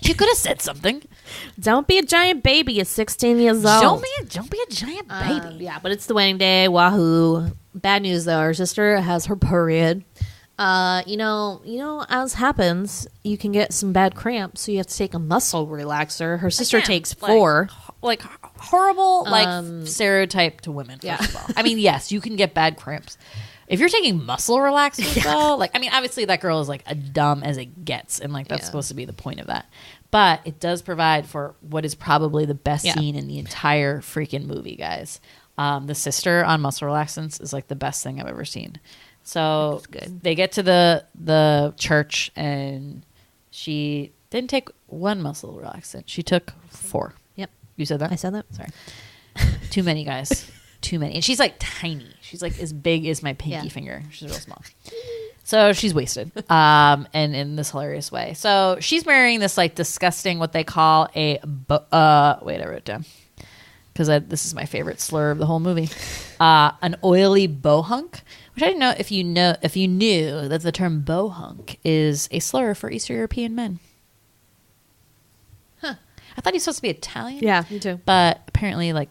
You could have said something. Don't be a giant baby. You're 16 years old. Don't be a giant baby. Yeah, but it's the wedding day. Wahoo. Bad news though. Her sister has her period. You know, as happens, you can get some bad cramps, so you have to take a muscle relaxer. Her sister takes 4. Like horrible, like stereotype to women. First of all, I mean, yes, you can get bad cramps if you're taking muscle relaxers. Though, like, I mean, obviously that girl is like as dumb as it gets, and like that's supposed to be the point of that. But it does provide for what is probably the best scene in the entire freaking movie, guys. The sister on muscle relaxants is like the best thing I've ever seen. So they get to the church, and she didn't take one muscle relaxant. She took 4. Yep. You said that? I said that. Sorry. Too many, guys. Too many. And she's like tiny. She's like as big as my pinky finger. She's real small. So she's wasted and in this hilarious way. So she's wearing this like disgusting, what they call a, wait, I wrote it down. Because this is my favorite slur of the whole movie. An oily bohunk. Which I didn't know if you knew that the term bohunk is a slur for Eastern European men. Huh. I thought he's supposed to be Italian. Yeah, me too. But apparently, like,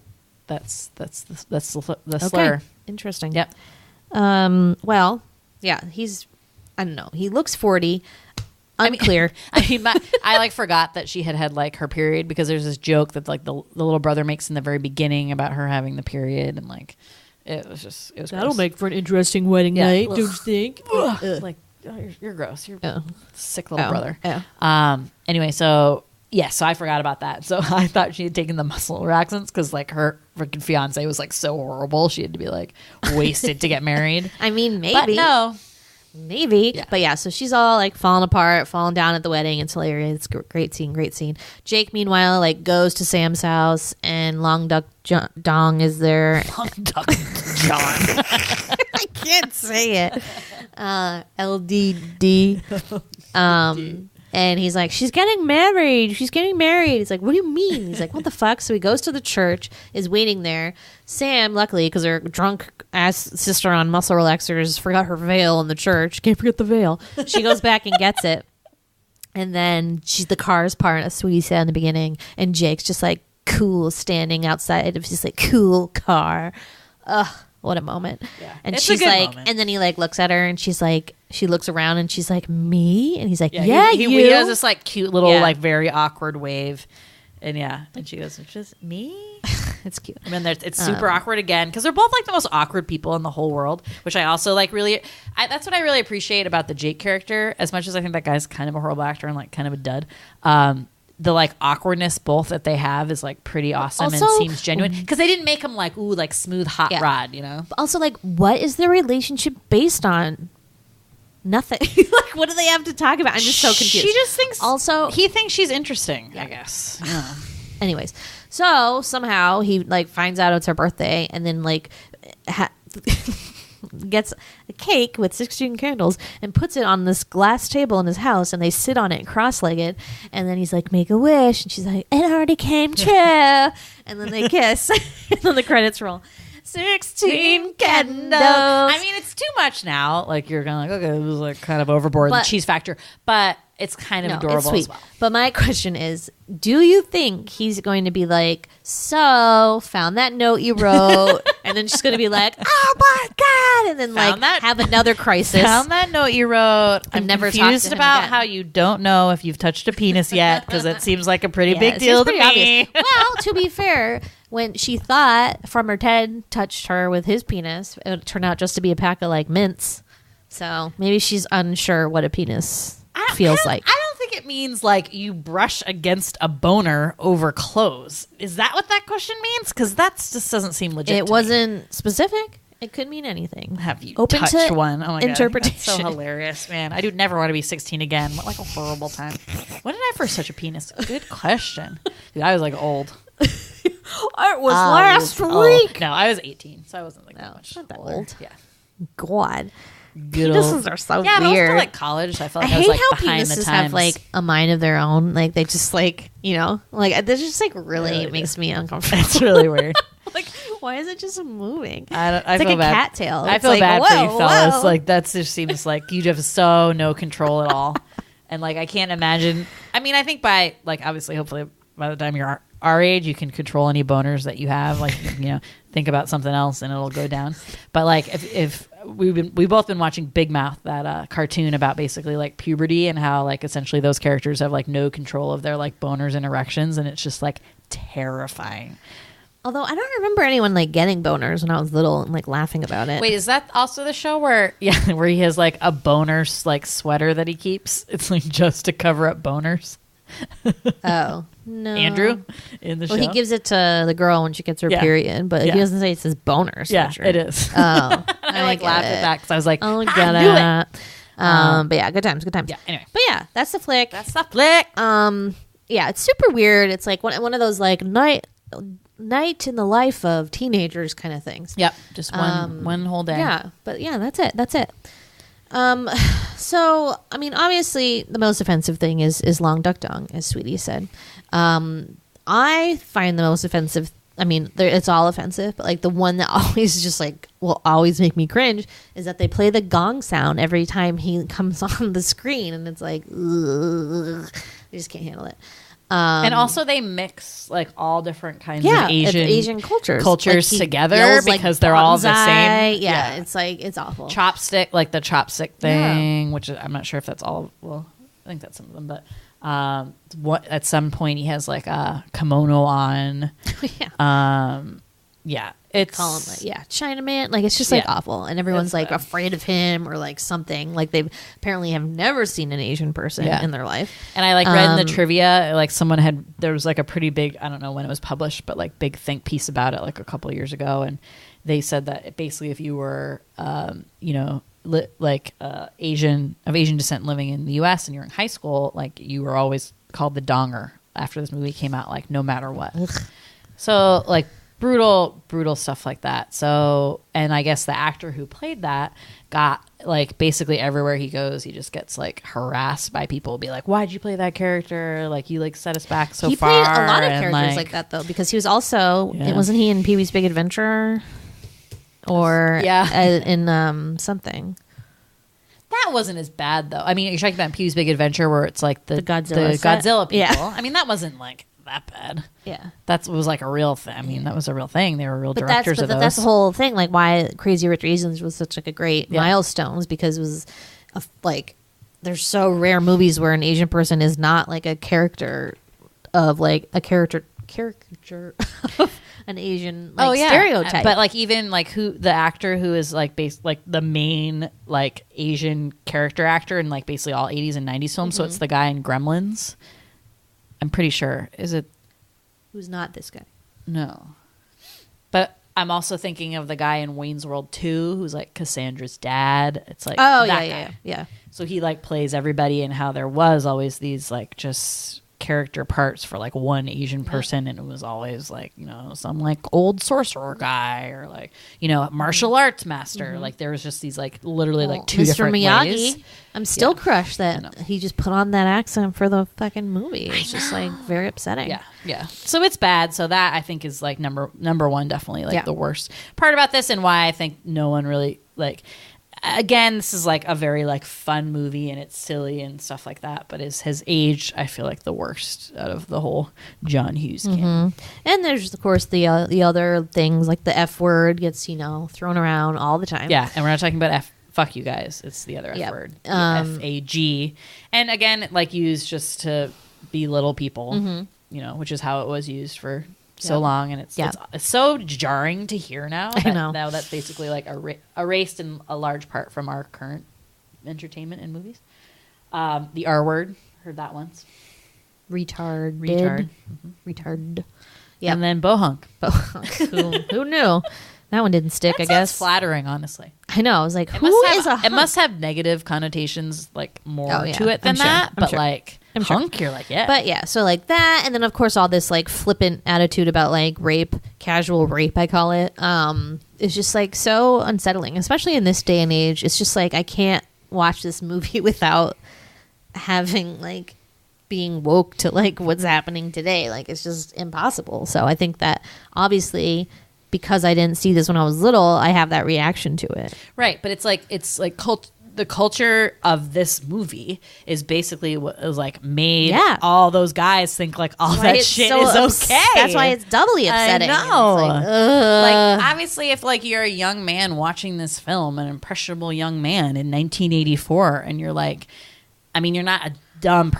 that's the slur. Okay. Interesting. Yep. Well, yeah, I don't know. He looks 40. Unclear. I like forgot that she had like her period because there's this joke that like the little brother makes in the very beginning about her having the period, and like it was that'll gross. make for an interesting wedding night, don't you think? Like you're gross. You're a sick little brother. Yeah. Anyway, so I forgot about that. So I thought she had taken the muscle relaxants because like her freaking fiance was like so horrible. She had to be like wasted to get married. I mean, maybe. But no. Maybe. Yeah. But yeah, so she's all like falling apart, falling down at the wedding. It's hilarious. Great scene. Jake, meanwhile, like goes to Sam's house, and Long Duck Dong is there. Long Duck John. I can't say it. LDD. And he's like, she's getting married. He's like, what do you mean? He's like, what the fuck? So he goes to the church, is waiting there. Sam, luckily, because her drunk ass sister on muscle relaxers forgot her veil in the church. Can't forget the veil. She goes back and gets it. And then the car's parked, as we said in the beginning. And Jake's just like cool standing outside of his like cool car. Ugh. What a moment. Yeah. And it's she's like, moment. And then he like looks at her, and she's like, she looks around, and she's like, me? And he's like, yeah, he has this like cute little like very awkward wave. And and she goes, it's just me. It's cute. And then it's super awkward again because they're both like the most awkward people in the whole world, which I also like really. That's what I really appreciate about the Jake character. As much as I think that guy's kind of a horrible actor and like kind of a dud, the like awkwardness both that they have is like pretty awesome and seems genuine because they didn't make him like like smooth hot rod, you know. But also, like, what is their relationship based on? Nothing. Like, what do they have to talk about? I'm just so confused. She just thinks. Also, he thinks she's interesting. I guess. Yeah. Anyways, so somehow he like finds out it's her birthday, and then like gets a cake with 16 candles and puts it on this glass table in his house, and they sit on it cross-legged, and then he's like, make a wish, and she's like, it already came true. And then they kiss and then the credits roll. 16 candles. I mean, it's too much now. Like, you're kind of like, okay, it was like kind of overboard, the cheese factor, but it's kind of adorable as well. But my question is, do you think he's going to be like, so found that note you wrote, and then she's going to be like, oh my god, and then have another crisis? Found that note you wrote. I'm never confused about how you don't know if you've touched a penis yet, because it seems like a pretty big deal to me. Obvious. Well, to be fair, when she thought Farmer Ted touched her with his penis, it turned out just to be a pack of like mints. So maybe she's unsure what a penis feels like. I don't think it means like you brush against a boner over clothes. Is that what that question means? Because that just doesn't seem legit. It wasn't specific. It could mean anything. Have you Open touched to one? Oh my interpretation. God. That's so hilarious, man. I do never want to be 16 again. What like a horrible time. When did I first touch a penis? Good question. Dude, I was like old. It was last week. No, I was 18, so I wasn't like that much. Not that older. old. Yeah. God. Good Penises are so yeah, weird. but also like college, I felt like I hate was like how behind the penises times. have like a mind of their own. Like they just like, you know, like that just like really makes me uncomfortable. It's really weird. Like, why is it just moving? I it's feel like bad. a cat tail. I It's feel like, bad for you whoa, fellas. whoa. Like that just seems like you have so no control at all. And like I can't imagine. I mean, I think by like obviously, hopefully by the time you're our age, you can control any boners that you have. Like think about something else and it'll go down. But like if we've both been watching Big Mouth, that cartoon about basically like puberty and how like essentially those characters have like no control of their like boners and erections, and it's just like terrifying. Although I don't remember anyone like getting boners when I was little and like laughing about it. Wait, is that also the show where where he has like a boner like sweater that he keeps? It's like just to cover up boners. Oh no, Andrew in the show. Well, he gives it to the girl when she gets her period, but he doesn't say it says boner sweatshirt. Yeah, it is. Oh, I like laughed at that because I was like, oh, I got knew it. But yeah, good times. Yeah. Anyway, but yeah, that's the flick. Yeah, it's super weird. It's like one of those like night in the life of teenagers kind of things. Yep, just one whole day. Yeah, but yeah, that's it. So I mean, obviously, the most offensive thing is long duck dong, as Sweetie said. I find the most offensive. I mean, it's all offensive, but like the one that always just like will always make me cringe is that they play the gong sound every time he comes on the screen, and it's like, ugh, I just can't handle it. And also they mix like all different kinds of Asian cultures like together yells, because they're all the same. Yeah, it's like it's awful. Chopstick, like the chopstick thing, which I'm not sure if that's all. Well, I think that's some of them, but at some point he has like a kimono on. It's call him like Chinaman. Like it's just like awful, and everyone's like afraid of him or like something. Like they apparently have never seen an Asian person in their life. And I like read in the trivia, like there was like a pretty big, I don't know when it was published, but like big think piece about it like a couple of years ago, and they said that basically if you were Asian descent living in the U.S. and you're in high school, like you were always called the donger after this movie came out, like no matter what. Ugh. So like brutal stuff like that. So, and I guess the actor who played that got like basically everywhere he goes, he just gets like harassed by people. Be like, "Why'd you play that character? Like you like set us back so far." He played a lot of characters like that though, because he was also wasn't he in Pee-wee's Big Adventure or in something. That wasn't as bad though. I mean, you're talking about Pee-wee's Big Adventure where it's like the Godzilla people. Yeah. I mean, that wasn't like that bad. Yeah, that was like a real thing. I mean, that was a real thing. They were real directors of those. That's the whole thing. Like why Crazy Rich Asians was such like a great milestone, because it was like there's so rare movies where an Asian person is not like a character of like a caricature of an Asian stereotype. But like even like who the actor who is like based like the main like Asian character actor in like basically all 80s and 90s films. So it's the guy in Gremlins. I'm pretty sure. Is it? Who's not this guy? No. But I'm also thinking of the guy in Wayne's World 2 who's like Cassandra's dad. It's like Oh that yeah, guy. yeah. So he like plays everybody, and how there was always these like just character parts for like one Asian person, and it was always like, you know, some like old sorcerer guy or like, you know, martial arts master. Like there was just these like literally like two Mr. different Miyagi. ways. I'm still crushed I know. that he just put on that accent for the fucking movie. It's just like very upsetting. Yeah. So it's bad. So that I think is like number one, definitely like the worst part about this, and why I think no one really like. Again, this is like a very like fun movie, and it's silly and stuff like that, but his age, I feel like the worst out of the whole John Hughes canon. And there's of course the other things like the F word gets, you know, thrown around all the time. Yeah, and we're not talking about fuck you guys. It's the other F word, FAG, and again, like used just to belittle people, you know, which is how it was used for so long, and it's so jarring to hear now. I know. Now that's basically like erased in a large part from our current entertainment and movies. The R word, heard that once. Retard. Yeah, and then bohunk. Who knew? That one didn't stick. That I guess sounds flattering, honestly. I know. I was like, it must have negative connotations, like more to it than that. But like hunk, you're like, yeah. But yeah, so like that, and then of course all this like flippant attitude about like rape, casual rape, I call it. It's just like so unsettling, especially in this day and age. It's just like I can't watch this movie without having like being woke to like what's happening today. Like it's just impossible. So I think that obviously, because I didn't see this when I was little, I have that reaction to it. Right, but it's like the culture of this movie is basically what was like made all those guys think like all that shit is okay. That's why it's doubly upsetting. I know. Like obviously, if like you're a young man watching this film, an impressionable young man in 1984, and you're like, I mean, you're not a dumb.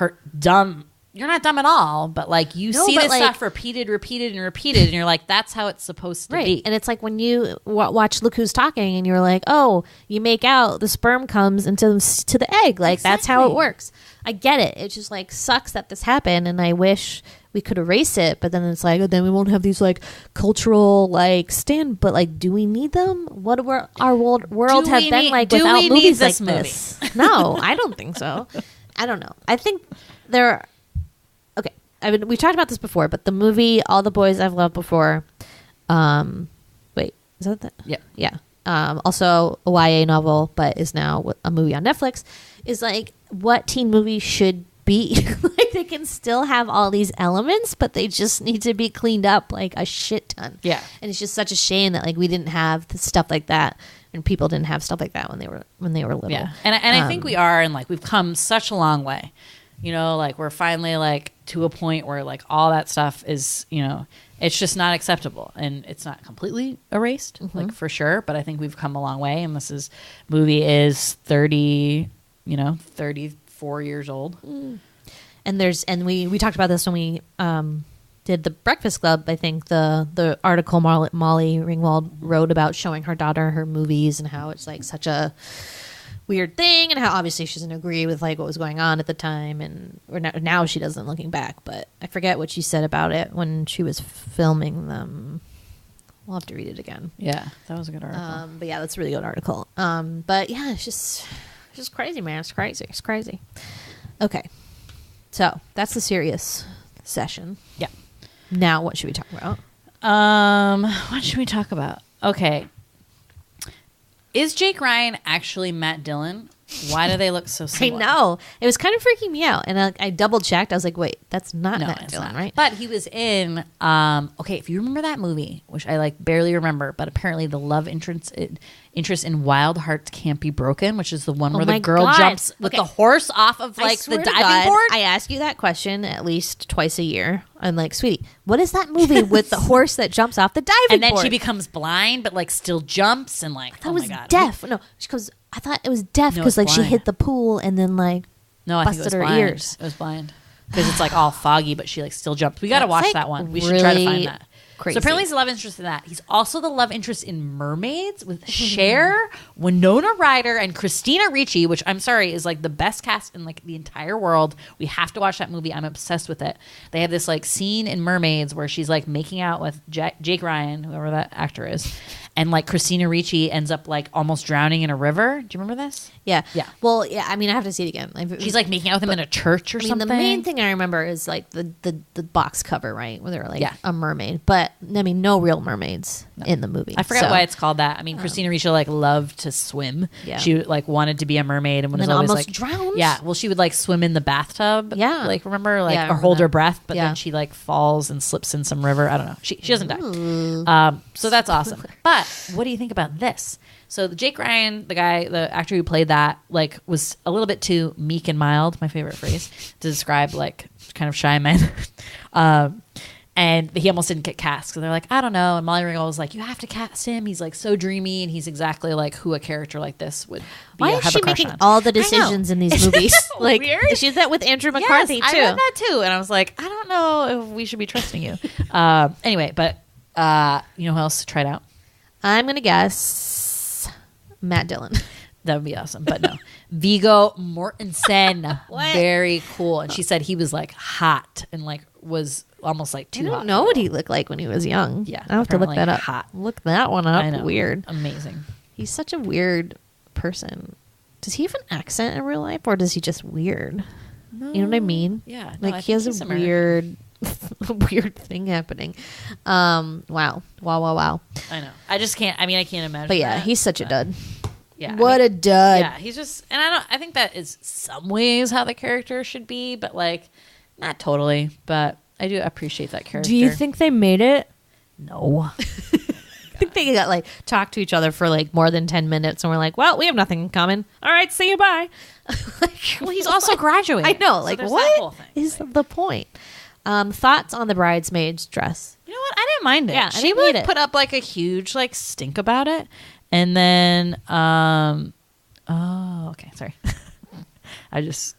You're not dumb at all, but like you see this like, stuff repeated, and you're like, that's how it's supposed to be. And it's like when you watch Look Who's Talking, and you're like, oh, you make out, the sperm comes into the egg. Like that's how it works. I get it. It just like sucks that this happened, and I wish we could erase it. But then it's like, oh, then we won't have these like cultural like but like, do we need them? What were our world have been like without movies like this? No, I don't think so. I don't know. I think there. Okay, I mean, we talked about this before, but the movie All the Boys I've Loved Before, wait, is that? Yeah. Also a YA novel, but is now a movie on Netflix, is like what teen movies should be. Like they can still have all these elements, but they just need to be cleaned up like a shit ton. Yeah. And it's just such a shame that like we didn't have stuff like that, and people didn't have stuff like that when they were little. Yeah, and I think we are, and like we've come such a long way. You know, like we're finally like to a point where like all that stuff is, you know, it's just not acceptable, and it's not completely erased, like for sure. But I think we've come a long way, and movie is 34 years old. And we talked about this when we did the Breakfast Club. I think the article Molly Ringwald wrote about showing her daughter her movies and how it's like such a weird thing, and how obviously she doesn't agree with like what was going on at the time, and or now she doesn't, looking back. But I forget what she said about it when she was filming them. We'll have to read it again. Yeah, that was a good article. But yeah, that's a really good article. But yeah, it's just crazy, man. It's crazy. Okay, so that's the serious session. Yeah. Now what should we talk about? What should we talk about? Okay. Is Jake Ryan actually Matt Dillon? Why do they look so similar? I know. It was kind of freaking me out. And I double checked. I was like, wait, that's not Matt Dillon, right? But he was in, if you remember that movie, which I like barely remember, but apparently the love interest in Wild Hearts Can't Be Broken, which is the one where the girl jumps with the horse off of like the diving board. I ask you that question at least twice a year. I'm like, sweetie, what is that movie with the horse that jumps off the diving board? And then she becomes blind, but like still jumps, and like, oh my God. Deaf. No, she goes, I thought it was deaf because like she hit the pool and then like busted her ears. It was blind. because it's like all foggy, but she like still jumps. We got to That's, watch like, that one. We should try to find that. Crazy. So apparently he's the love interest in that. He's also the love interest in Mermaids with Cher, Winona Ryder, and Christina Ricci, which I'm sorry is like the best cast in like the entire world. We have to watch that movie. I'm obsessed with it. They have this like scene in Mermaids where she's like making out with Jake Ryan, whoever that actor is, and like Christina Ricci ends up like almost drowning in a river. Do you remember this? Yeah. Yeah. Well, yeah. I mean, I have to see it again. She's like making out with him in a church or something. The main thing I remember is like the box cover, right, where they're like Yeah. a mermaid, but I mean, no real mermaids in the movie. I forget so. why it's called that. I mean, Christina Ricci like loved to swim. Yeah. She like wanted to be a mermaid and was then always almost like drowned? Yeah. Well, she would like swim in the bathtub. Yeah. Like remember like Yeah, I or remember hold her that. breath, but Yeah. then she like falls and slips in some river. I don't know. She doesn't die. So that's awesome. But what do you think about this? So the Jake Ryan, the actor who played that, like was a little bit too meek and mild, my favorite phrase, to describe like kind of shy men. And he almost didn't get cast. So they're like, I don't know. And Molly Ringwald was like, you have to cast him. He's like so dreamy and he's exactly like who a character like this would be. Why is have she a crush making on. all the I know. decisions in these Isn't movies? that Like weird? she did that with Andrew McCarthy Yes, too. I read that too. And I was like, I don't know if we should be trusting you. Anyway, but you know who else tried out? I'm gonna guess Matt Dillon. That would be awesome. But no. Viggo Mortensen. What? Very cool. And she said he was like hot and like was almost like I too hot. don't know what he looked like when he was young. Yeah, I have to look apparently that up. hot. Look that one up. I know. Weird. Amazing. He's such a weird person. Does he have an accent in real life, or does he just weird? You know what I mean? Yeah. No, I Like he think has he's a American. weird thing happening. Wow. I know. I just can't. I mean, I can't imagine. But yeah, that, he's such a but- dud. Yeah. What I a mean, dud. Yeah, he's just, and I think that is some ways how the character should be, but like not totally. But I do appreciate that character. Do you think they made it? No. I think they got like talked to each other for like more than 10 minutes and we're like, well, we have nothing in common. All right, see you, bye. Well, he's also graduating. I know. So Like, there's that whole what thing. is the point? Thoughts on the bridesmaid's dress? You know what? I didn't mind it. Yeah, I she didn't would hate it. put up like a huge like stink about it, and then oh, okay, sorry. I just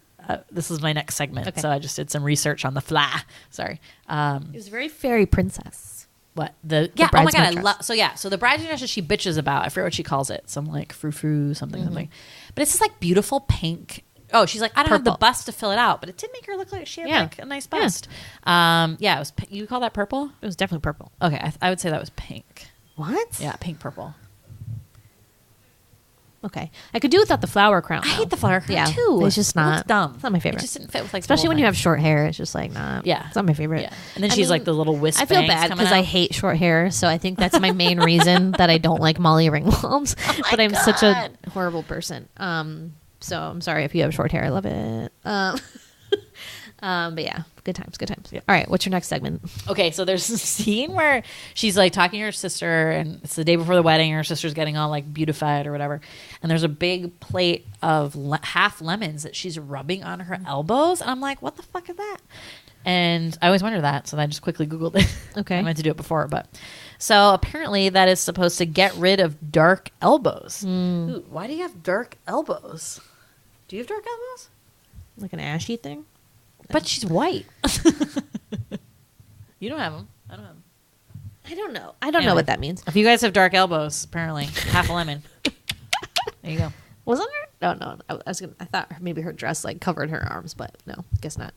this is my next segment, Okay. so I just did some research on the fly. Sorry. It was very fairy princess. What the yeah? Oh my god, bridesmaid I dress. love. So yeah, so the bridesmaid dress that she bitches about. I forget what she calls it. Some like frou frou something something. But it's this like beautiful pink. Oh, she's like I don't have the Purple. bust to fill it out, but it did make her look like she had Yeah. like a nice Yeah. bust. Yeah, it was. You call that purple? It was definitely purple. Okay, I would say that was pink. What? Yeah, pink purple. Okay. I could do without the flower crown. I though. hate the flower crown Yeah, too. it's just It looks not dumb. It's not my favorite. It just didn't fit with like, the especially whole when you thing. have short hair. It's just like not. Yeah. it's not my favorite. Yeah. And then I she's mean, like the little wisp. I feel bangs bad coming because I out. hate short hair, so I think that's my main reason that I don't like Molly Ringwald. But I'm such a God. horrible person. So I'm sorry if you have short hair. I love it. But yeah, good times. Yeah. All right, what's your next segment? Okay, so there's a scene where she's like talking to her sister, and it's the day before the wedding. And her sister's getting all like beautified or whatever, and there's a big plate of half lemons that she's rubbing on her elbows, and I'm like, what the fuck is that? And I always wonder that, so I just quickly Googled it. Okay. I meant to do it before, but so apparently that is supposed to get rid of dark elbows. Ooh, why do you have dark elbows? Do you have dark elbows? Like an ashy thing? But she's white. You don't have them. I don't have them. I don't know. I don't know what that means. If you guys have dark elbows, apparently half a lemon. There you go. Wasn't her? No. I thought maybe her dress like covered her arms, but no, guess not.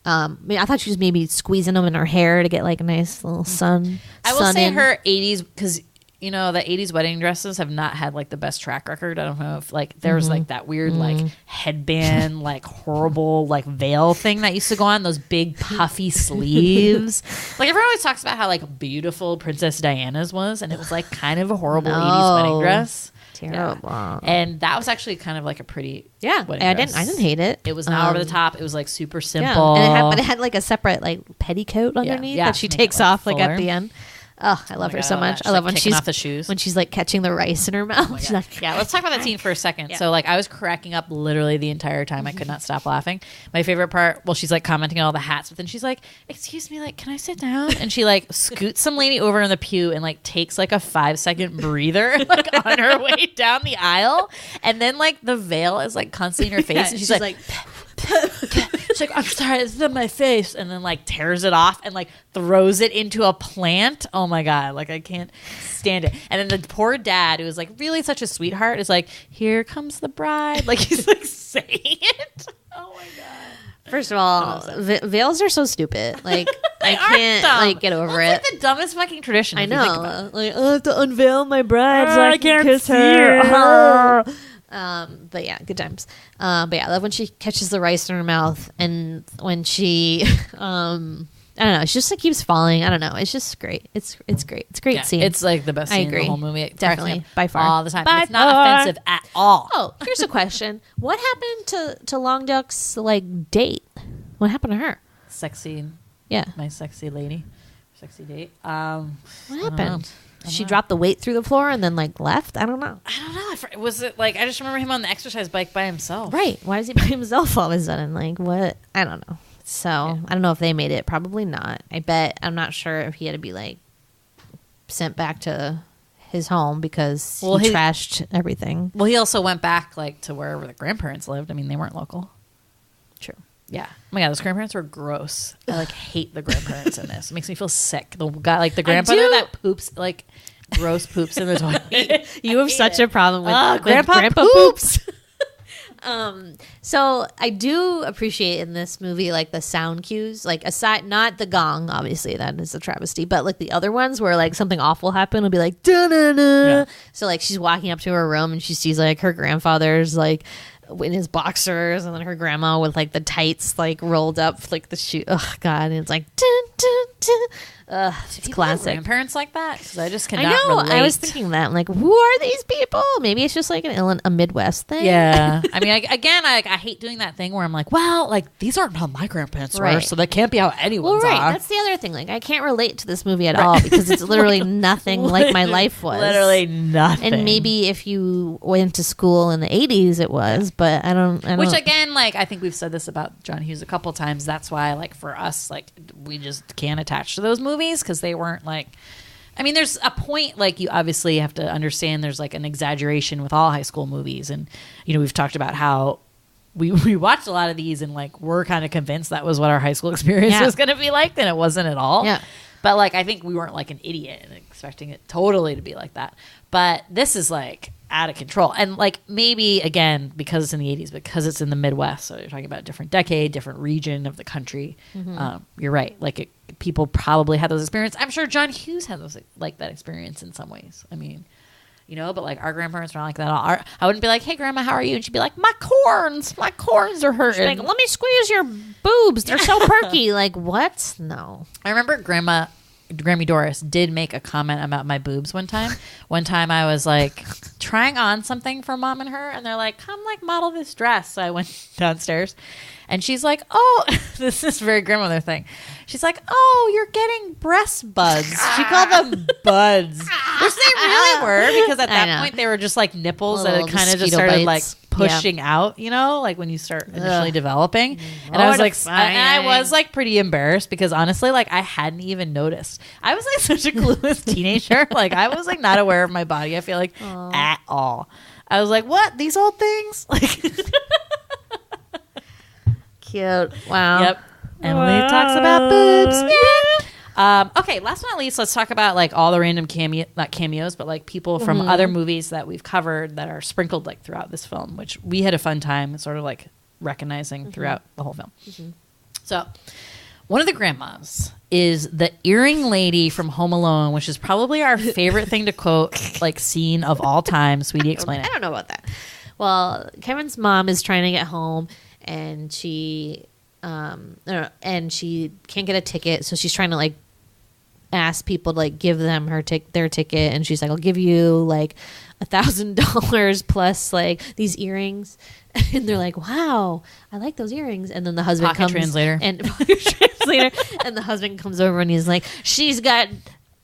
I mean, I thought she was maybe squeezing them in her hair to get like a nice little sun. I will sun say in. her 80s, because you know the 80s wedding dresses have not had like the best track record. I don't know if like there was like that weird like headband like horrible like veil thing that used to go on, those big puffy sleeves. Like everyone always talks about how like beautiful Princess Diana's was, and it was like kind of a horrible 80s wedding dress. Terrible. Yeah. And that was actually kind of like a pretty wedding I dress. didn't hate it. It was not over the top. It was like super Yeah. simple. And it had like a separate like petticoat underneath Yeah, that she to make takes it, like, off like at fuller. the end. Oh, I love my her God, so I love much. that. I love She's, when like, she's kicking off the shoes. when she's like catching the rice in her mouth. She's like, Yeah, let's talk about that scene for a second. Yeah. So, like, I was cracking up literally the entire time. I could not stop laughing. My favorite part, well, she's like commenting on all the hats, but then she's like, "Excuse me, like, can I sit down?" And she like scoots some lady over in the pew and like takes like a 5-second breather like on her way down the aisle, and then like the veil is like constantly in her face, Yeah, and she's she's like She's like, I'm sorry, it's in my face, and then like tears it off and like throws it into a plant. Oh my god, like I can't stand it. And then the poor dad, who was like really such a sweetheart, is like, here comes the bride. Like he's like saying it. Oh my god. First of all, veils are so stupid. Like I can't like get over it. It's like the dumbest fucking tradition. I if you think know. about it. Like I have to unveil my bride so I can kiss see her. But yeah, good times. But yeah, I love when she catches the rice in her mouth, and when she, I don't know, she just like keeps falling. I don't know. It's just great. It's great. It's a great scene. It's like the best I scene agree. in the whole movie. It Definitely, cracks me up by far, all the time. By It's not far. offensive at all. Oh, here's a question: what happened to Long Duck's like date? What happened to her? Sexy, Yeah, my sexy lady, sexy date. what know. happened? She dropped the weight through the floor and then like left. I don't know. I don't know. Was it like I just remember him on the exercise bike by himself? Right? Why is he by himself all of a sudden? Like what? I don't know. So I don't know if they made it. Probably not. I bet. I'm not sure if he had to be like sent back to his home because he trashed everything. Well, he also went back like to wherever the grandparents lived. I mean, they weren't local. True. Yeah. Oh my god, those grandparents were gross. I like hate the grandparents in this. It makes me feel sick. The guy, like the grandfather that poops, like gross poops in the toilet. You have such a problem with grandpa poops. So I do appreciate in this movie like the sound cues, like aside not the gong, obviously that is a travesty, but like the other ones where like something awful happened will be like da da da. So like she's walking up to her room and she sees like her grandfather's like in his boxers, and then her grandma with like the tights like rolled up like the shoe. Oh god, and it's like dun, dun, dun. It's classic. Grandparents like that, because I just I cannot know. relate. I was thinking that. I'm like, who are these people? Maybe it's just like a Midwest thing. Yeah. I mean, I hate doing that thing where I'm like, well, like these aren't how my grandparents were, so that can't be how anyone's Well, right. are. That's the other thing. Like, I can't relate to this movie at all because it's literally nothing like my life was. Literally nothing. And maybe if you went to school in the 80s, it was, but I don't. Which again, like I think we've said this about John Hughes a couple times. That's why, like for us, like we just can't attach to those movies because they weren't like. I mean, there's a point like you obviously have to understand. There's like an exaggeration with all high school movies, and we've talked about how we watched a lot of these and like we're kind of convinced that was what our high school experience was going to be like, and it wasn't at all. Yeah. But like I think we weren't like an idiot and expecting it totally to be like that. But this is like out of control. And like maybe again because it's in the 80s, because it's in the Midwest, so you're talking about a different decade, different region of the country. You're right. Like people probably had those experiences. I'm sure John Hughes had those like that experience in some ways. I mean, but like our grandparents were not like that at all. I wouldn't be like, hey grandma, how are you? And she'd be like, my corns are hurting. Like, let me squeeze your boobs. They're so perky. Like, what? No. I remember Grammy Doris did make a comment about my boobs one time. One time I was like trying on something for mom and her, and they're like, come like model this dress. So I went downstairs and she's like, oh, this is a very grandmother thing. She's like, oh, you're getting breast buds. She called them buds, which they really were, because at that point they were just like nipples that had kind of just started like pushing out, like when you start initially developing. And I was like, and I was like pretty embarrassed because honestly, like I hadn't even noticed. I was like such a clueless teenager. Like I was like not aware of my body, I feel like at all. I was like, what? These old things? Like Cute. Wow. Yep. Emily talks about boobs. Yeah. Okay, last but not least, let's talk about like all the random not cameos, but like people from other movies that we've covered that are sprinkled like throughout this film, which we had a fun time sort of like recognizing throughout the whole film. So one of the grandmas is the earring lady from Home Alone, which is probably our favorite thing to quote, like scene of all time. Sweetie, explain it. I don't know about that. Well, Kevin's mom is trying to get home, and she can't get a ticket, so she's trying to like ask people to like give them their ticket, and she's like, I'll give you like $1,000 plus like these earrings. And they're like, wow, I like those earrings. And then the husband comes translator. and and the husband comes over and he's like, she's got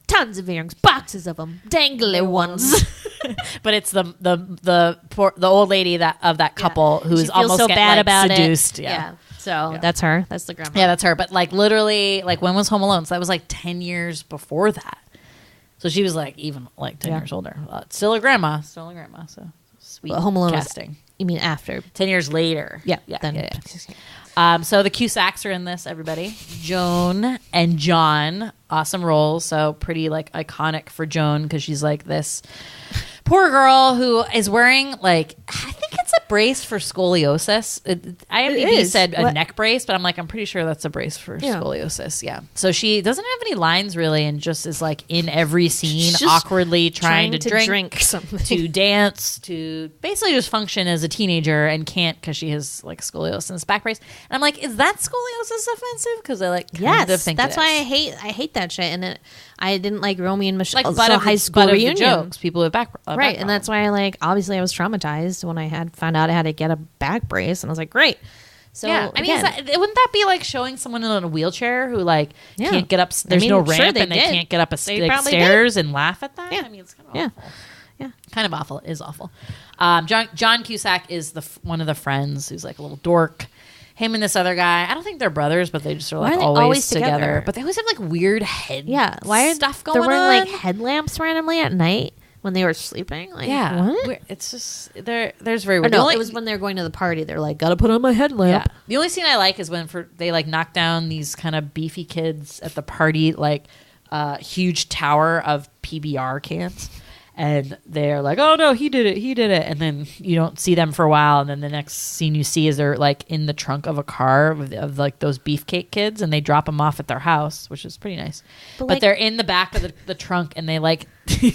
tons of earrings, boxes of them, dangly ones. But it's the old lady of that couple who is almost so bad about seduced. it. Yeah. So that's her. That's the grandma. Yeah, that's her. But like literally, like when was Home Alone? So that was like 10 years before that. So she was like even like 10 years older. Still a grandma. So Sweet Home Alone was- casting. You mean after? 10 years later. Yeah. Yeah. Then, So the Cusacks are in this, everybody. Joan and John, awesome roles. So pretty like iconic for Joan because she's like this poor girl who is wearing like, I think it's a brace for scoliosis. IMDb is. said a What? neck brace, but I'm like, I'm pretty sure that's a brace for Yeah. scoliosis. Yeah. So she doesn't have any lines really and just is like in every scene She's just awkwardly trying to drink something. to dance, to basically just function as a teenager and can't because she has like scoliosis and this back brace. And I'm like, is that scoliosis offensive? Because I like kind of think that's it why is. I hate that shit, and I didn't like Romy and Michelle. like butt so of, high the, school butt of the reunion, jokes. People with back right? And that's why obviously I was traumatized when I had found out I had to get a back brace, and I was like, great. So yeah, I mean, again, wouldn't that be like showing someone in a wheelchair who like Yeah. can't get up? There's I no mean, sure, ramp they and they did. can't get up They like, probably stairs and laugh at that. Yeah. I mean, it's kind of Yeah. awful. Yeah. Kind of awful. It is awful. John Cusack is one of the friends who's like a little dork. Him and this other guy, I don't think they're brothers, but they just are like Why are they always, always together. together? But they always have like weird head why are stuff they're going wearing on. like headlamps randomly at night when they were sleeping? Like, yeah, what? it's just there's very Or weird. no, The only- it was when they were going to the party. They're like, gotta put on my headlamp. Yeah. The only scene I like is when they like knock down these kind of beefy kids at the party, like huge tower of PBR cans. And they're like, oh no, he did it. And then you don't see them for a while. And then the next scene you see is they're like in the trunk of a car of like those beefcake kids. And they drop them off at their house, which is pretty nice. But like- they're in the back of the trunk and they like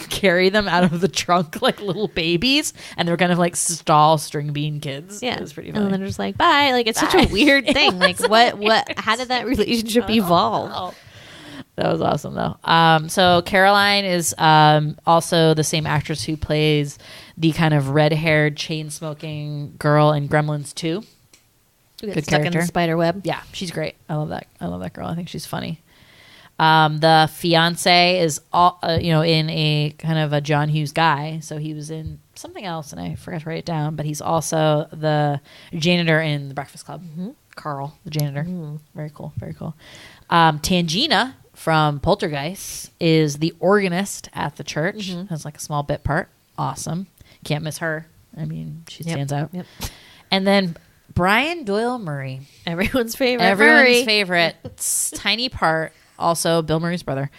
carry them out of the trunk like little babies. And they're kind of like stall string bean kids. Yeah, It was pretty and funny. then they're just like, bye. Like it's such a weird thing. Like what? How did that relationship evolve? Oh, that was awesome though. So Caroline is also the same actress who plays the kind of red-haired chain-smoking girl in Gremlins 2. Who gets Good stuck in character. the spider web. Yeah, she's great. I love that girl. I think she's funny. The fiance is all in a kind of a John Hughes guy. So he was in something else, and I forgot to write it down. But he's also the janitor in The Breakfast Club. Carl, the janitor. Very cool. Very cool. Tangina from Poltergeist is the organist at the church. Has like a small bit part. Awesome. Can't miss her. I mean, she stands out. Yep. And then Brian Doyle Murray. Everyone's favorite. Everyone's Murray. favorite. Tiny part. Also, Bill Murray's brother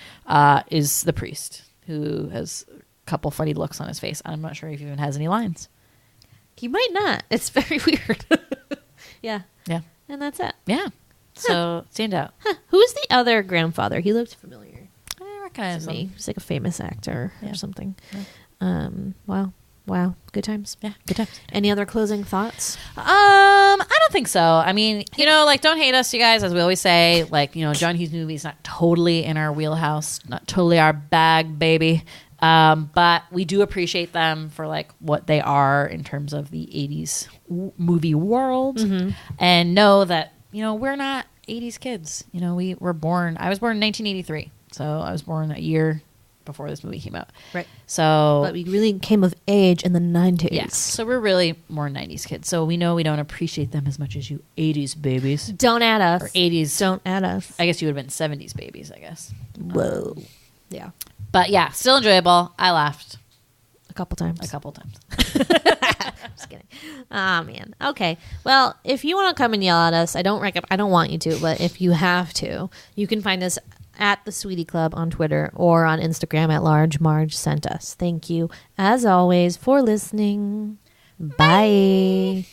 is the priest who has a couple funny looks on his face. I'm not sure if he even has any lines. He might not. It's very weird. Yeah. Yeah. And that's it. Yeah. So, stand out. Who's the other grandfather? He looked familiar I recognize to me. him. He's like a famous actor Yeah. or something. Wow. Good times. Yeah, good times. Any other closing thoughts? I don't think so. I mean, like, don't hate us, you guys, as we always say. Like, John Hughes movies not totally in our wheelhouse, not totally our bag, baby. But we do appreciate them for like what they are in terms of the 80s movie world, and know that we're not 80s kids. We were born. I was born in 1983, so I was born a year before this movie came out. Right. So, But we really came of age in the 90s. yes. So we're really more 90s kids. So we know we don't appreciate them as much as you 80s babies. Don't add us. Or 80s. Don't add us. I guess you would have been 70s babies, I guess. Whoa. Yeah. But yeah, still enjoyable. I laughed A couple times. a couple times. Just kidding. Ah, man. Okay. Well, if you want to come and yell at us, I don't want you to, but if you have to, you can find us at the Sweetie Club on Twitter or on Instagram at Large Marge Sent Us. Thank you, as always, for listening. Bye.